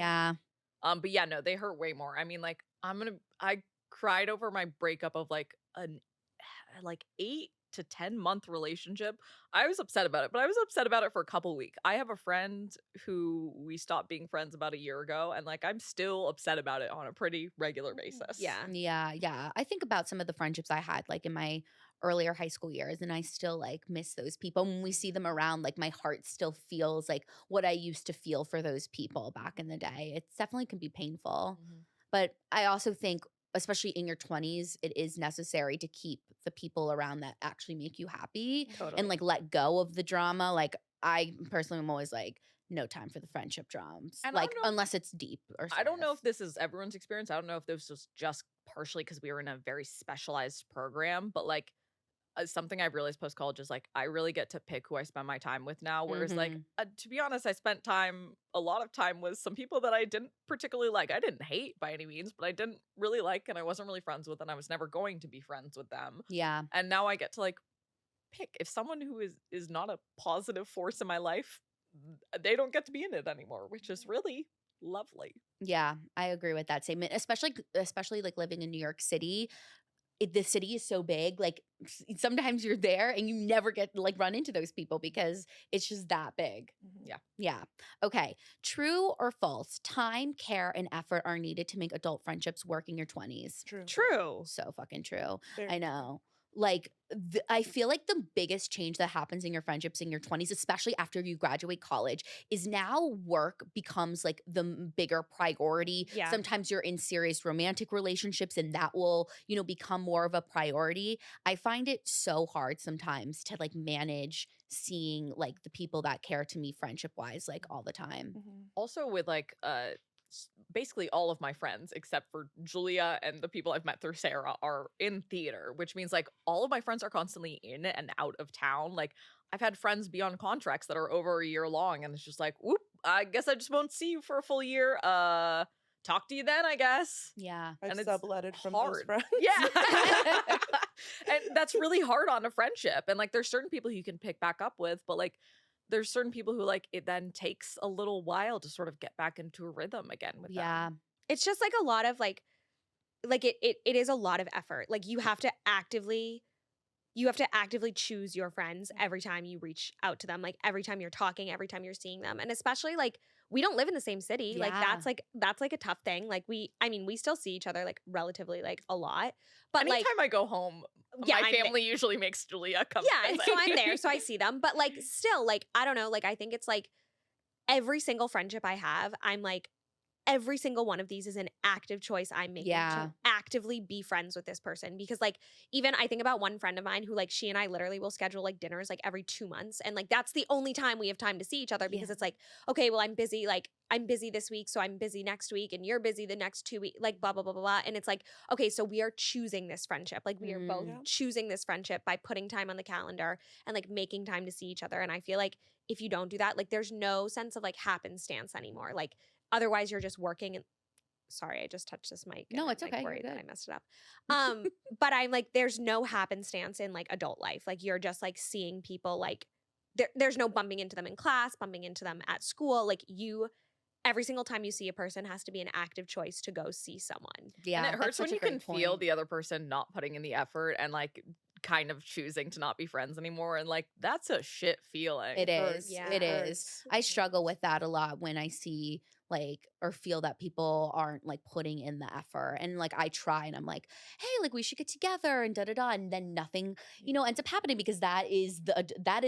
Yeah. But yeah, no, they hurt way more. I mean, like I cried over my breakup of like an 8 to 10 month relationship. I was upset about it, but I was upset about it for a couple weeks. I have a friend who we stopped being friends about a year ago, and like I'm still upset about it on a pretty regular basis. Yeah. Yeah. Yeah. I think about some of the friendships I had like in my earlier high school years and I still like miss those people. When we see them around, like my heart still feels like what I used to feel for those people back in the day. It definitely can be painful. Mhm. But I also think, especially in your 20s, it is necessary to keep the people around that actually make you happy Totally. and like let go of the drama. Like I personally am always like, no time for the friendship dramas. And I Like don't know if- unless it's deep or I don't know if serious. this is everyone's experience. I don't know if this was just partially because we were in a very specialized program, but like something I've realized post college is like I really get to pick who I spend my time with now. Whereas, like, to be honest, I spent a lot of time with some people that I didn't particularly like. I didn't hate by any means, but I didn't really like, and I wasn't really friends with, and I was never going to be friends with them. Yeah. And now I get to like pick if someone who is not a positive force in my life, they don't get to be in it anymore, which is really lovely. Yeah, I agree with that statement. Especially like living in New York City. the city is so big. Like sometimes you're there and you never get like run into those people because it's just that big. Yeah. Yeah. Okay. True or false? Time, care, and effort are needed to make adult friendships work in your 20s. True. So fucking true. Very I know. Like, I feel like the biggest change that happens in your friendships in your 20s, especially after you graduate college, is now work becomes like the bigger priority. Yeah. Sometimes you're in serious romantic relationships and that will, you know, become more of a priority. I find it so hard sometimes to like manage seeing like the people that care to me friendship wise, like all the time. Mhm. Also with like basically all of my friends except for Julia and the people I've met through Sarah are in theater, which means like all of my friends are constantly in and out of town. Like I've had friends be on contracts that are over a year long and it's just like, whoop, I guess I just won't see you for a full year. Talk to you then, I guess. Yeah. I've And it's subletted from those hard. friends. Yeah. And that's really hard on a friendship. And like there's certain people you can pick back up with, but like there's certain people who like it then takes a little while to sort of get back into a rhythm again with Yeah. them. It's just like a lot of like it is a lot of effort. Like you have to actively choose your friends every time you reach out to them, like every time you're talking, every time you're seeing them. And especially like we don't live in the same city. Like Yeah. that's like a tough thing. Like we still see each other like relatively like a lot. But Anytime like I go home, Yeah, my I'm family usually makes Julia come. yeah, visit. so I'm there, so I see them. But like still, like I don't know, like I think it's like every single friendship I have, I'm like every single one of these is an active choice I'm making Yeah. to actively be friends with this person. Because like even I think about one friend of mine who like she and I literally will schedule like dinners like every 2 months. And like that's the only time we have time to see each other because Yeah. it's like, okay, well, I'm busy this week, so I'm busy next week, and you're busy the next 2 weeks, like blah, blah, blah, blah, blah. And it's like, okay, so we are choosing this friendship. Like we are both Yeah. choosing this friendship by putting time on the calendar and like making time to see each other. And I feel like if you don't do that, like there's no sense of like happenstance anymore. Like otherwise you're just working and sorry, I just touched this mic. No, and it's I'm, okay, like, you're worried that good. I messed it up. But I'm like, there's no happenstance in like adult life. Like you're just like seeing people like there's no bumping into them in class, bumping into them at school. Like every single time you see a person has to be an active choice to go see someone. Yeah. And it that's hurts when such a you can great feel point. the other person not putting in the effort and like kind of choosing to not be friends anymore. And like that's a shit feeling. It hurts. is. Yeah. It It is. hurts. I struggle with that a lot when I see like or feel that people aren't like putting in the effort. And like I try and I'm like, hey, like we should get together and da da da. And then nothing, you know, ends up happening because that is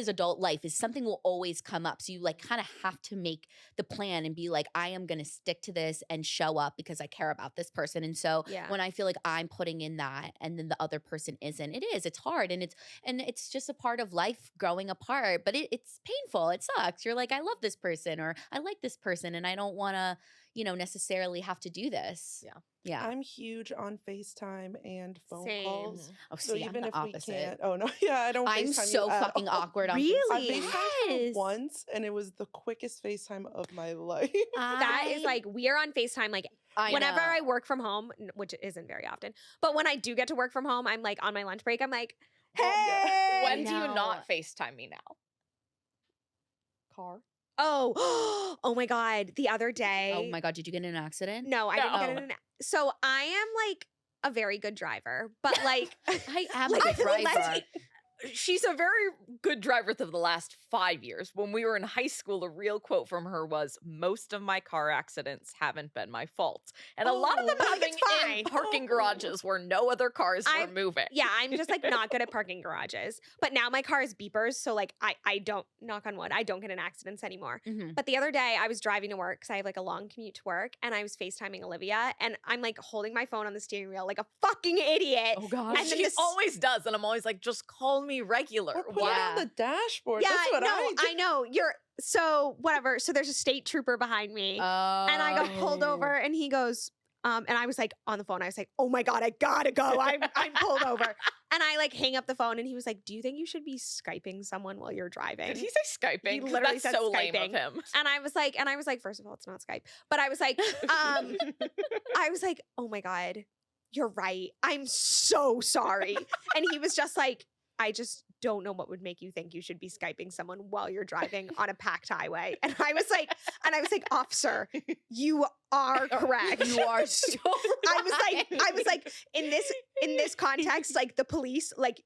adult life is something will always come up. So you like kind of have to make the plan and be like, I am gonna stick to this and show up because I care about this person. And so Yeah. when I feel like I'm putting in that and then the other person isn't, it's hard and it's just a part of life growing apart, but it's painful. It sucks. You're like, I love this person or I like this person and I don't want to, you know, necessarily have to do this. Yeah. Yeah. I'm huge on FaceTime and phone Same. calls. Oh, So see, I'm even the if we opposite. can't, oh no, yeah, I don't. I'm FaceTime so you at fucking all. awkward on Really? I FaceTime. FaceTimed her Yes. once, and it was the quickest FaceTime of my life. That is like we are on FaceTime like whenever I know. work from home, which isn't very often, but when I do get to work from home, I'm like on my lunch break, I'm like, hey. When do you know. not FaceTime me now? Car. Oh, oh my God. The other day. Oh my God, did you get in an accident? No, I didn't get No. in so I am like a very good driver, but like I am Like, a good let's driver. be- She's a very good driver for the last 5 years. When we were in high school, a real quote from her was, most of my car accidents haven't been my fault. And a lot of them Oh, happening it's fine. in parking Oh. garages where no other cars were I'm- moving. yeah, I'm just like not good at parking garages. But now my car is beepers, so like I don't, knock on wood, I don't get in accidents anymore. Mhm. But the other day I was driving to work because I have like a long commute to work, and I was FaceTiming Olivia, and I'm like holding my phone on the steering wheel like a fucking idiot. Oh God. And then She this- always does. And I'm always like, just call me regular. Or put it Yeah. on the dashboard. Yeah, That's what no, I do. I know. So whatever. So there's a state trooper behind me. And I got pulled Oh. over, and he goes, and I was like on the phone. I was like, "Oh my God, I gotta go! I'm pulled over." And I like hang up the phone, and he was like, "Do you think you should be Skyping someone while you're driving?" Did he say Skyping? He 'Cause literally that's said so lame Skyping. of him. And I was like, first of all, it's not Skype. But I was like, I was like, "Oh my God, you're right. I'm so sorry." And he was just like, "I just don't know what would make you think you should be Skyping someone while you're driving on a packed highway. And I was like, officer, you are correct. You are so right. I was like, in this context, like the police, like,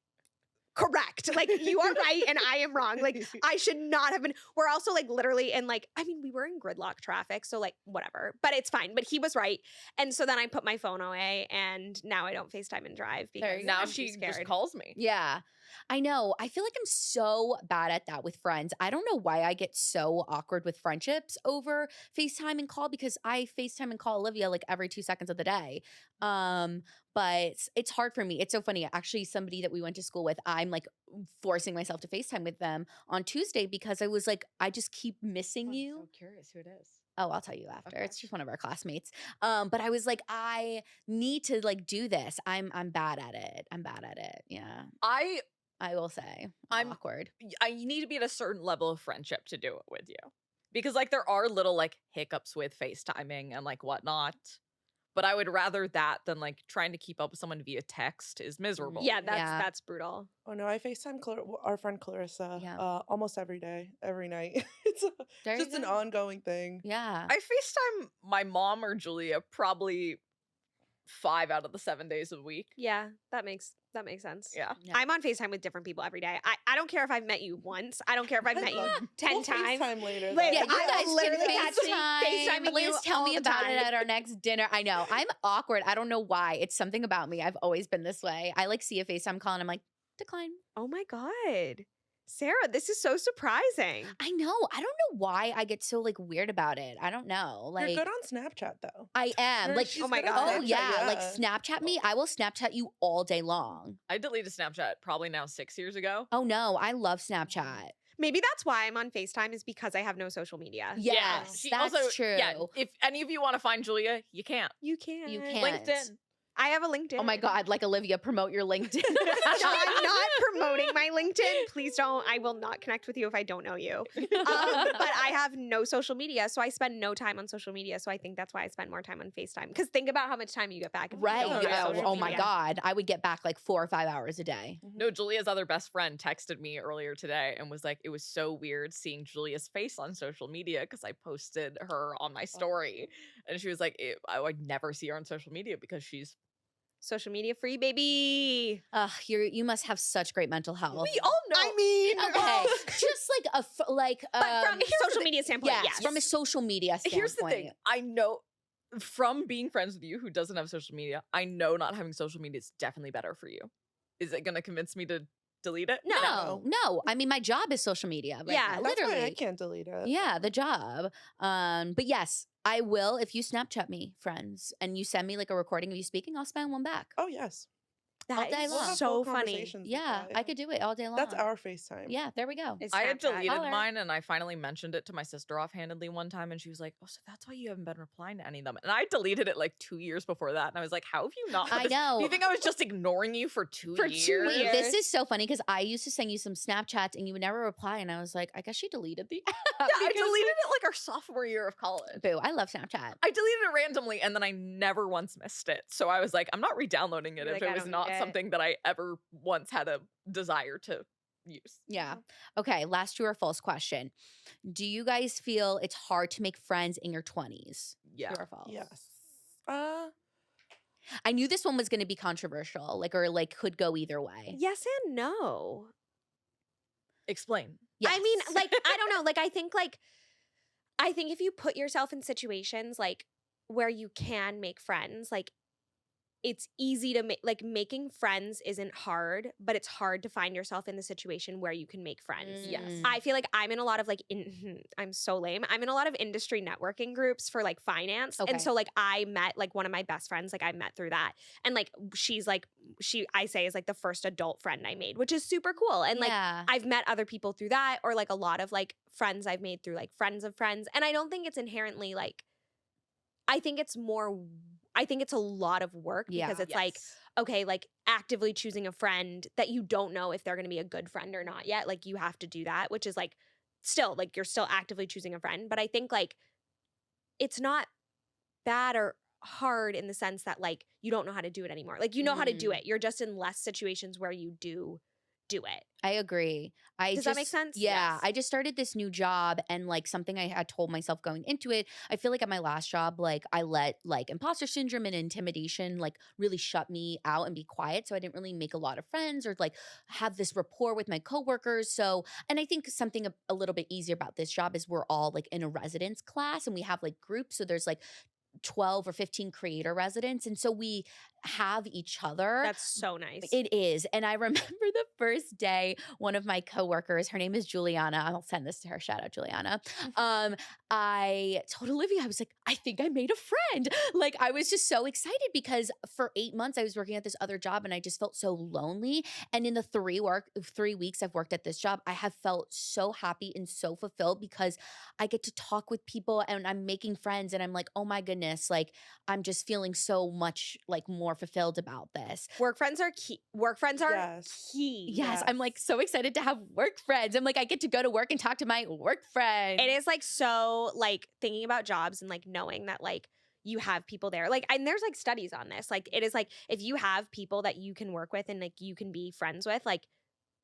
correct. Like, you are right and I am wrong. Like, I should not have been. We're also like literally in like, I mean, we were in gridlock traffic, so like whatever, but it's fine. But he was right. And so then I put my phone away and now I don't FaceTime and drive because Now I'm too she scared. just calls me. Yeah. I know. I feel like I'm so bad at that with friends. I don't know why I get so awkward with friendships over FaceTime and call because I FaceTime and call Olivia like every 2 seconds of the day. But it's hard for me. It's so funny. Actually, somebody that we went to school with, I'm like forcing myself to FaceTime with them on Tuesday because I was like, I just keep missing you. I'm so curious who it is. Oh, I'll tell you after. Okay. It's just one of our classmates. But I was like, I need to like do this. I'm bad at it. I'm bad at it. Yeah. I will say I'm awkward. I need to be at a certain level of friendship to do it with you. Because like there are little like hiccups with FaceTiming and like whatnot. But I would rather that than like trying to keep up with someone via text is miserable. Yeah, Yeah. that's brutal. Oh no, I FaceTime our friend Clarissa Yeah. almost every day, every night. It's There you just an go. ongoing thing. Yeah. I FaceTime my mom or Julia probably 5 out of the 7 days a week. Yeah, that makes sense. Yeah. Yeah. I'm on FaceTime with different people every day. I don't care if I've met you once. I don't care if I've met you 10 We'll times. FaceTime later. Wait, though. Yeah, I you will guys literally can catch me FaceTime. FaceTiming Liz, you tell all me the about time. it at our next dinner. I know. I'm awkward. I don't know why. It's something about me. I've always been this way. I like see a FaceTime call and I'm like, decline. Oh my God. Sarah, this is so surprising. I know. I don't know why I get so like weird about it. I don't know. Like You're good on Snapchat though. I am. Like She's oh my good on God. oh Snapchat, yeah, like Snapchat me. I will Snapchat you all day long. I deleted Snapchat probably now 6 years ago. Oh no, I love Snapchat. Maybe that's why I'm on FaceTime is because I have no social media. Yes, She that's also, true. Yeah, if any of you want to find Julia, you can't. You can. You can't. LinkedIn. I have a LinkedIn. Oh my God, like Olivia, promote your LinkedIn. I'm not promoting my LinkedIn. Please don't. I will not connect with you if I don't know you. But I have no social media, so I spend no time on social media. So I think that's why I spend more time on FaceTime. Because think about how much time you get back. If you Right. don't have Yeah. social Oh my media. God. I would get back like 4 or 5 hours a day. No, Julia's other best friend texted me earlier today and was like, it was so weird seeing Julia's face on social media because I posted her on my story. And she was like, I would never see her on social media because she's. Social media free, baby. You must have such great mental health. We all know. I mean, Okay, just like but from a here's the social thing. media standpoint, yes, yes. from a social media standpoint. Here's the thing. I know from being friends with you who doesn't have social media, I know not having social media is definitely better for you. Is it going to convince me to delete it? No. I mean, my job is social media. Right Yeah, now, That's literally. why I can't delete it. Yeah, the job. But yes, I will. If you Snapchat me, friends, and you send me like a recording of you speaking, I'll spam one back. Oh yes. all day That is long. We'll have so full funny. conversations with Yeah, that, I could do it all day long. That's our FaceTime. Yeah, there we go. It's I had Snapchat. deleted Holler. mine and I finally mentioned it to my sister offhandedly one time and she was like, oh, so that's why you haven't been replying to any of them. And I deleted it like 2 years before that. And I was like, how have you not? I know. Do you think I was just ignoring you for 2 For 2 years? years. This is so funny because I used to send you some Snapchats and you would never reply. And I was like, I guess she deleted the app. Yeah, I because- deleted it like our sophomore year of college. Boo, I love Snapchat. I deleted it randomly and then I never once missed it. So I was like, I'm not re-downloading it You're if like, it I was don't not need it. something that I ever once had a desire to use. Yeah. Okay, last true or false question. Do you guys feel it's hard to make friends in your 20s? Yeah. True or false? Yes. I knew this one was going to be controversial, or could go either way. Yes and no. Explain. I mean, Yes. like, I don't know. I think if you put yourself in situations like where you can make friends, like it's easy to make, like making friends isn't hard, but it's hard to find yourself in the situation where you can make friends. Yes. I feel like I'm in a lot of I'm so lame. I'm in a lot of industry networking groups for like finance. Okay. And so like I met like one of my best friends, like I met through that. And like she's like, I say is like the first adult friend I made, which is super cool. And like yeah. I've met other people through that, or like a lot of like friends I've made through like friends of friends. And I don't think it's inherently like, I think it's a lot of work because Yeah. it's like, okay, like actively choosing a friend that you don't know if they're going to be a good friend or not yet. Like you have to do that, which is like still like you're still actively choosing a friend. But I think like it's not bad or hard in the sense that like you don't know how to do it anymore. Like you know how to do it. You're just in less situations where you do do it. I agree. Does that make sense? Yeah. Yes. I just started this new job and like something I had told myself going into it. I feel like at my last job, like I let like imposter syndrome and intimidation like really shut me out and be quiet. So I didn't really make a lot of friends or like have this rapport with my coworkers. So, and I think something a little bit easier about this job is we're all like in a residence class and we have like groups. So there's like 12 or 15 creator residents. And so we have each other. That's so nice. It is. And I remember the first day, one of my coworkers, her name is Juliana. I'll send this to her. Shout out, Juliana. I told Olivia, I was like, I think I made a friend. Like, I was just so excited because for 8 months I was working at this other job and I just felt so lonely. And in the 3 weeks I've worked at this job, I have felt so happy and so fulfilled because I get to talk with people and I'm making friends and I'm like, oh my goodness, like I'm just feeling so much like more fulfilled about this. Work friends are key. Work friends are Yes. key. Yes, I'm like so excited to have work friends. I'm like, I get to go to work and talk to my work friends. It is like so like thinking about jobs and like knowing that like you have people there. Like, and there's like studies on this. Like, it is like if you have people that you can work with and like you can be friends with, like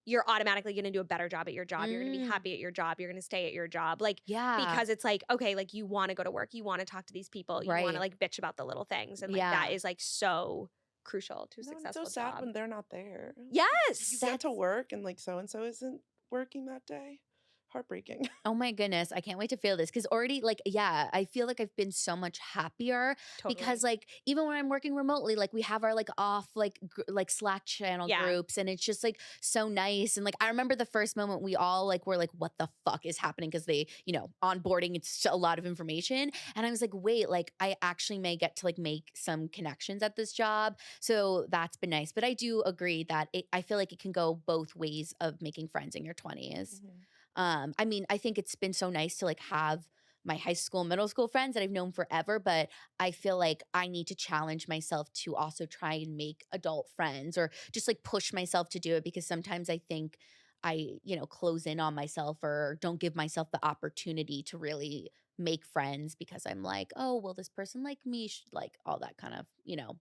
you're automatically going to do a better job at your job. You're going to be happy at your job. You're going to stay at your job. Like, because it's like, okay, like you want to go to work. You want to talk to these people. You want to like bitch about the little things. And like that is like so crucial to a successful It's so sad job. when they're not there. Yes. You get to work and like so-and-so isn't working that day. Heartbreaking. Oh my goodness. I can't wait to feel this because already like, yeah, I feel like I've been so much happier because like even when I'm working remotely, like we have our like off like like Slack channel groups and it's just like so nice. And like I remember the first moment we all like were like, what the fuck is happening? Because they, you know, onboarding, it's a lot of information. And I was like, wait, like I actually may get to like make some connections at this job. So that's been nice. But I do agree that I feel like it can go both ways of making friends in your 20s. I mean, I think it's been so nice to like have my high school, middle school friends that I've known forever, but I feel like I need to challenge myself to also try and make adult friends or just like push myself to do it because sometimes I think I, you know, close in on myself or don't give myself the opportunity to really make friends because I'm like, oh, will this person like me? Like all that kind of, you know,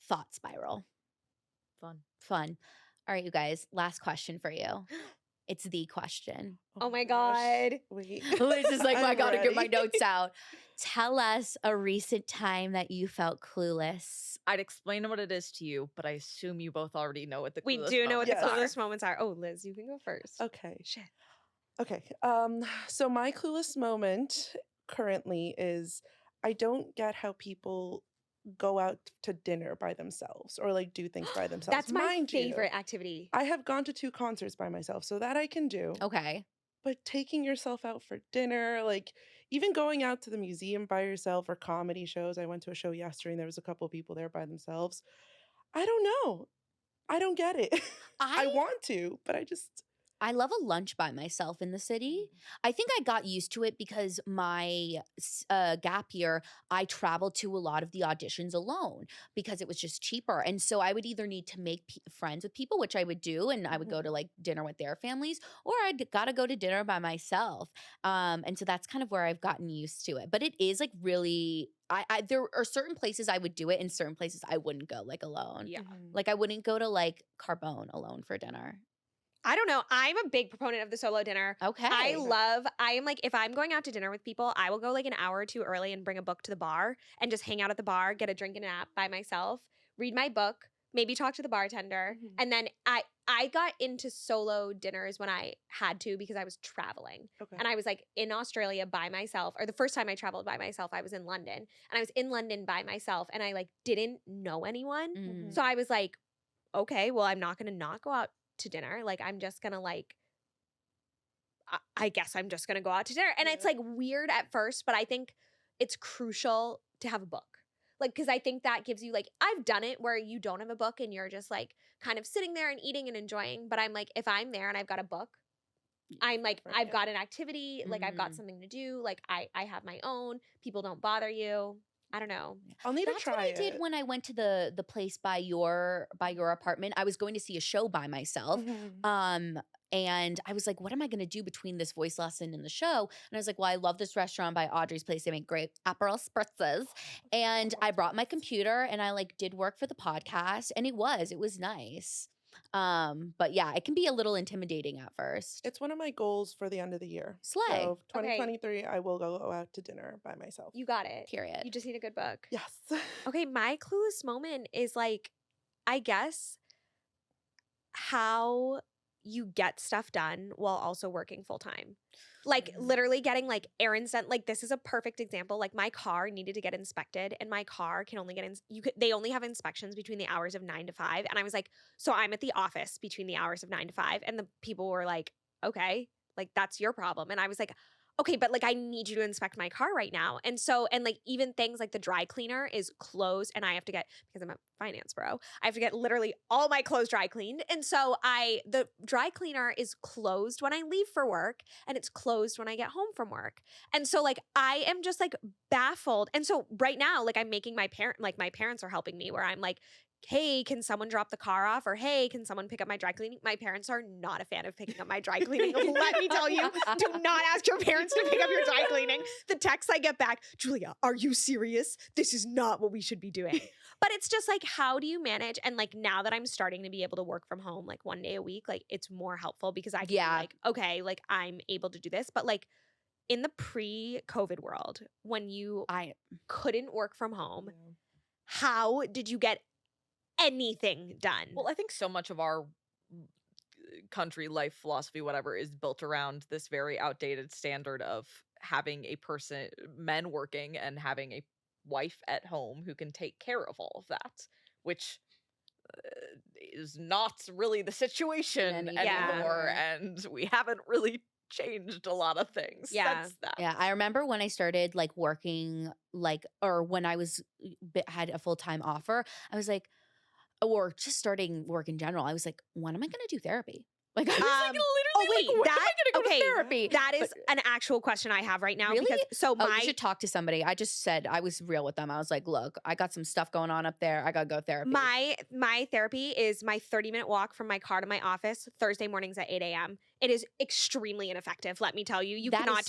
thought spiral. Fun. All right, you guys, last question for you. It's the question. Oh my God. Wait. Liz is like, I gotta get my ready. notes out. Tell us a recent time that you felt clueless. I'd explain what it is to you, but I assume you both already know what the We clueless do know what the moments are. clueless moments are. Oh, Liz, you can go first. Okay. Shit. Okay. So my clueless moment currently is I don't get how people go out to dinner by themselves or like do things by themselves. That's my Mind you, favorite activity. I have gone to 2 concerts by myself, so that I can do. Okay. But taking yourself out for dinner, like even going out to the museum by yourself or comedy shows. I went to a show yesterday and there was a couple of people there by themselves. I don't know. I don't get it. I want to, but I love a lunch by myself in the city. I think I got used to it because my gap year, I traveled to a lot of the auditions alone because it was just cheaper. And so I would either need to make friends with people, which I would do, and I would go to like dinner with their families, or I'd gotta go to dinner by myself. And so that's kind of where I've gotten used to it. But it is like really, there are certain places I would do it and certain places I wouldn't go like alone. Yeah. Like I wouldn't go to like Carbone alone for dinner. I don't know. I'm a big proponent of the solo dinner. Okay. I am like, if I'm going out to dinner with people, I will go like an hour or two early and bring a book to the bar and just hang out at the bar, get a drink and a nap by myself, read my book, maybe talk to the bartender. And then I got into solo dinners when I had to because I was traveling. Okay. And I was like in Australia by myself, or the first time I traveled by myself, I was in London. And I was in London by myself and I like didn't know anyone. So I was like, okay, well, I'm not going to not go out to dinner. Like, I'm just gonna like, I guess I'm just gonna go out to dinner. And it's like weird at first, but I think it's crucial to have a book. Like, because I think that gives you like, I've done it where you don't have a book and you're just like kind of sitting there and eating and enjoying. But I'm like, if I'm there and I've got a book, I'm like, I've got an activity, like I've got something to do. Like I have my own, people don't bother you. I don't know. I'll need That's to try what I did it. when I went to the place by your apartment. I was going to see a show by myself. And I was like, what am I going to do between this voice lesson and the show? And I was like, well, I love this restaurant by Audrey's place. They make great Aperol spritzes. And I brought my computer and I like did work for the podcast and it was nice. But yeah, it can be a little intimidating at first. It's one of my goals for the end of the year. Slay. So 2023, I will go out to dinner by myself. You got it. Period. You just need a good book. Yes. Okay, my clueless moment is like, I guess, how you get stuff done while also working full time. Like literally getting like errands done. Like this is a perfect example. Like my car needed to get inspected, and my car can only get they only have inspections between the hours of 9 to 5. And I was like, so I'm at the office between the hours of 9 to 5. And the people were like, okay, like that's your problem. And I was like, okay, but like I need you to inspect my car right now. And so, and like even things like the dry cleaner is closed, and I have to get, because I'm a finance bro, I have to get literally all my clothes dry cleaned. And so the dry cleaner is closed when I leave for work, and it's closed when I get home from work. And so like I am just like baffled. And so right now, like I'm making my parents are helping me, where I'm like, hey, can someone drop the car off? Or hey, can someone pick up my dry cleaning? My parents are not a fan of picking up my dry cleaning. Let me tell you, do not ask your parents to pick up your dry cleaning. The texts I get back, Julia, are you serious? This is not what we should be doing. But it's just like, how do you manage? And like now that I'm starting to be able to work from home like one day a week, like it's more helpful because I can be like, okay, like I'm able to do this. But like in the pre-COVID world, when I couldn't work from home, how did you get anything done? Well, I think so much of our country life philosophy, whatever, is built around this very outdated standard of having men working and having a wife at home who can take care of all of that, which is not really the situation anymore. And we haven't really changed a lot of things since that. Yeah, I remember when I started like working, or when I had a full-time offer, I was like, or just starting work in general, I was like, when am I going to do therapy? Like, I was like, literally, when am I going to go to therapy? That is an actual question I have right now. Really? Because you should talk to somebody. I just said, I was real with them. I was like, look, I got some stuff going on up there. I got to go therapy. My therapy is my 30-minute walk from my car to my office Thursday mornings at 8 a.m. It is extremely ineffective, let me tell you. You cannot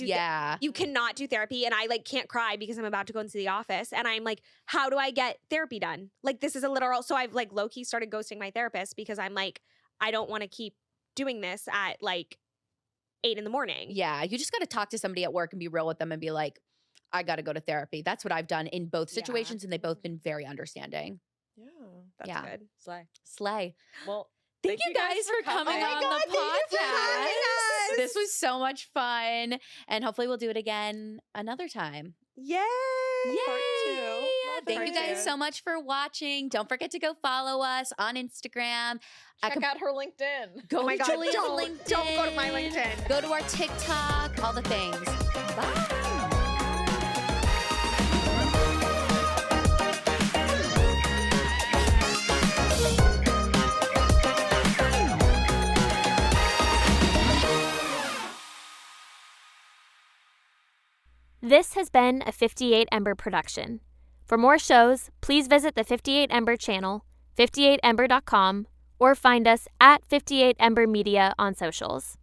do therapy, and I like can't cry because I'm about to go into the office, and I'm like, how do I get therapy done? Like this is a literal. So I've like low-key started ghosting my therapist because I'm like, I don't want to keep doing this at like 8 in the morning. Yeah, you just got to talk to somebody at work and be real with them and be like, I got to go to therapy. That's what I've done in both situations, and they've both been very understanding. Yeah, that's good. Slay. Well, thank you guys for coming on the podcast. This was so much fun, and hopefully we'll do it again another time. Yay! Part 2. Thank you guys so much for watching. Don't forget to go follow us on Instagram. Check out her LinkedIn. Go my to God, Julia's don't LinkedIn. go to my LinkedIn. Go to our TikTok, all the things. Bye. This has been a 58 Ember production. For more shows, please visit the 58 Ember channel, 58ember.com, or find us at 58 Ember Media on socials.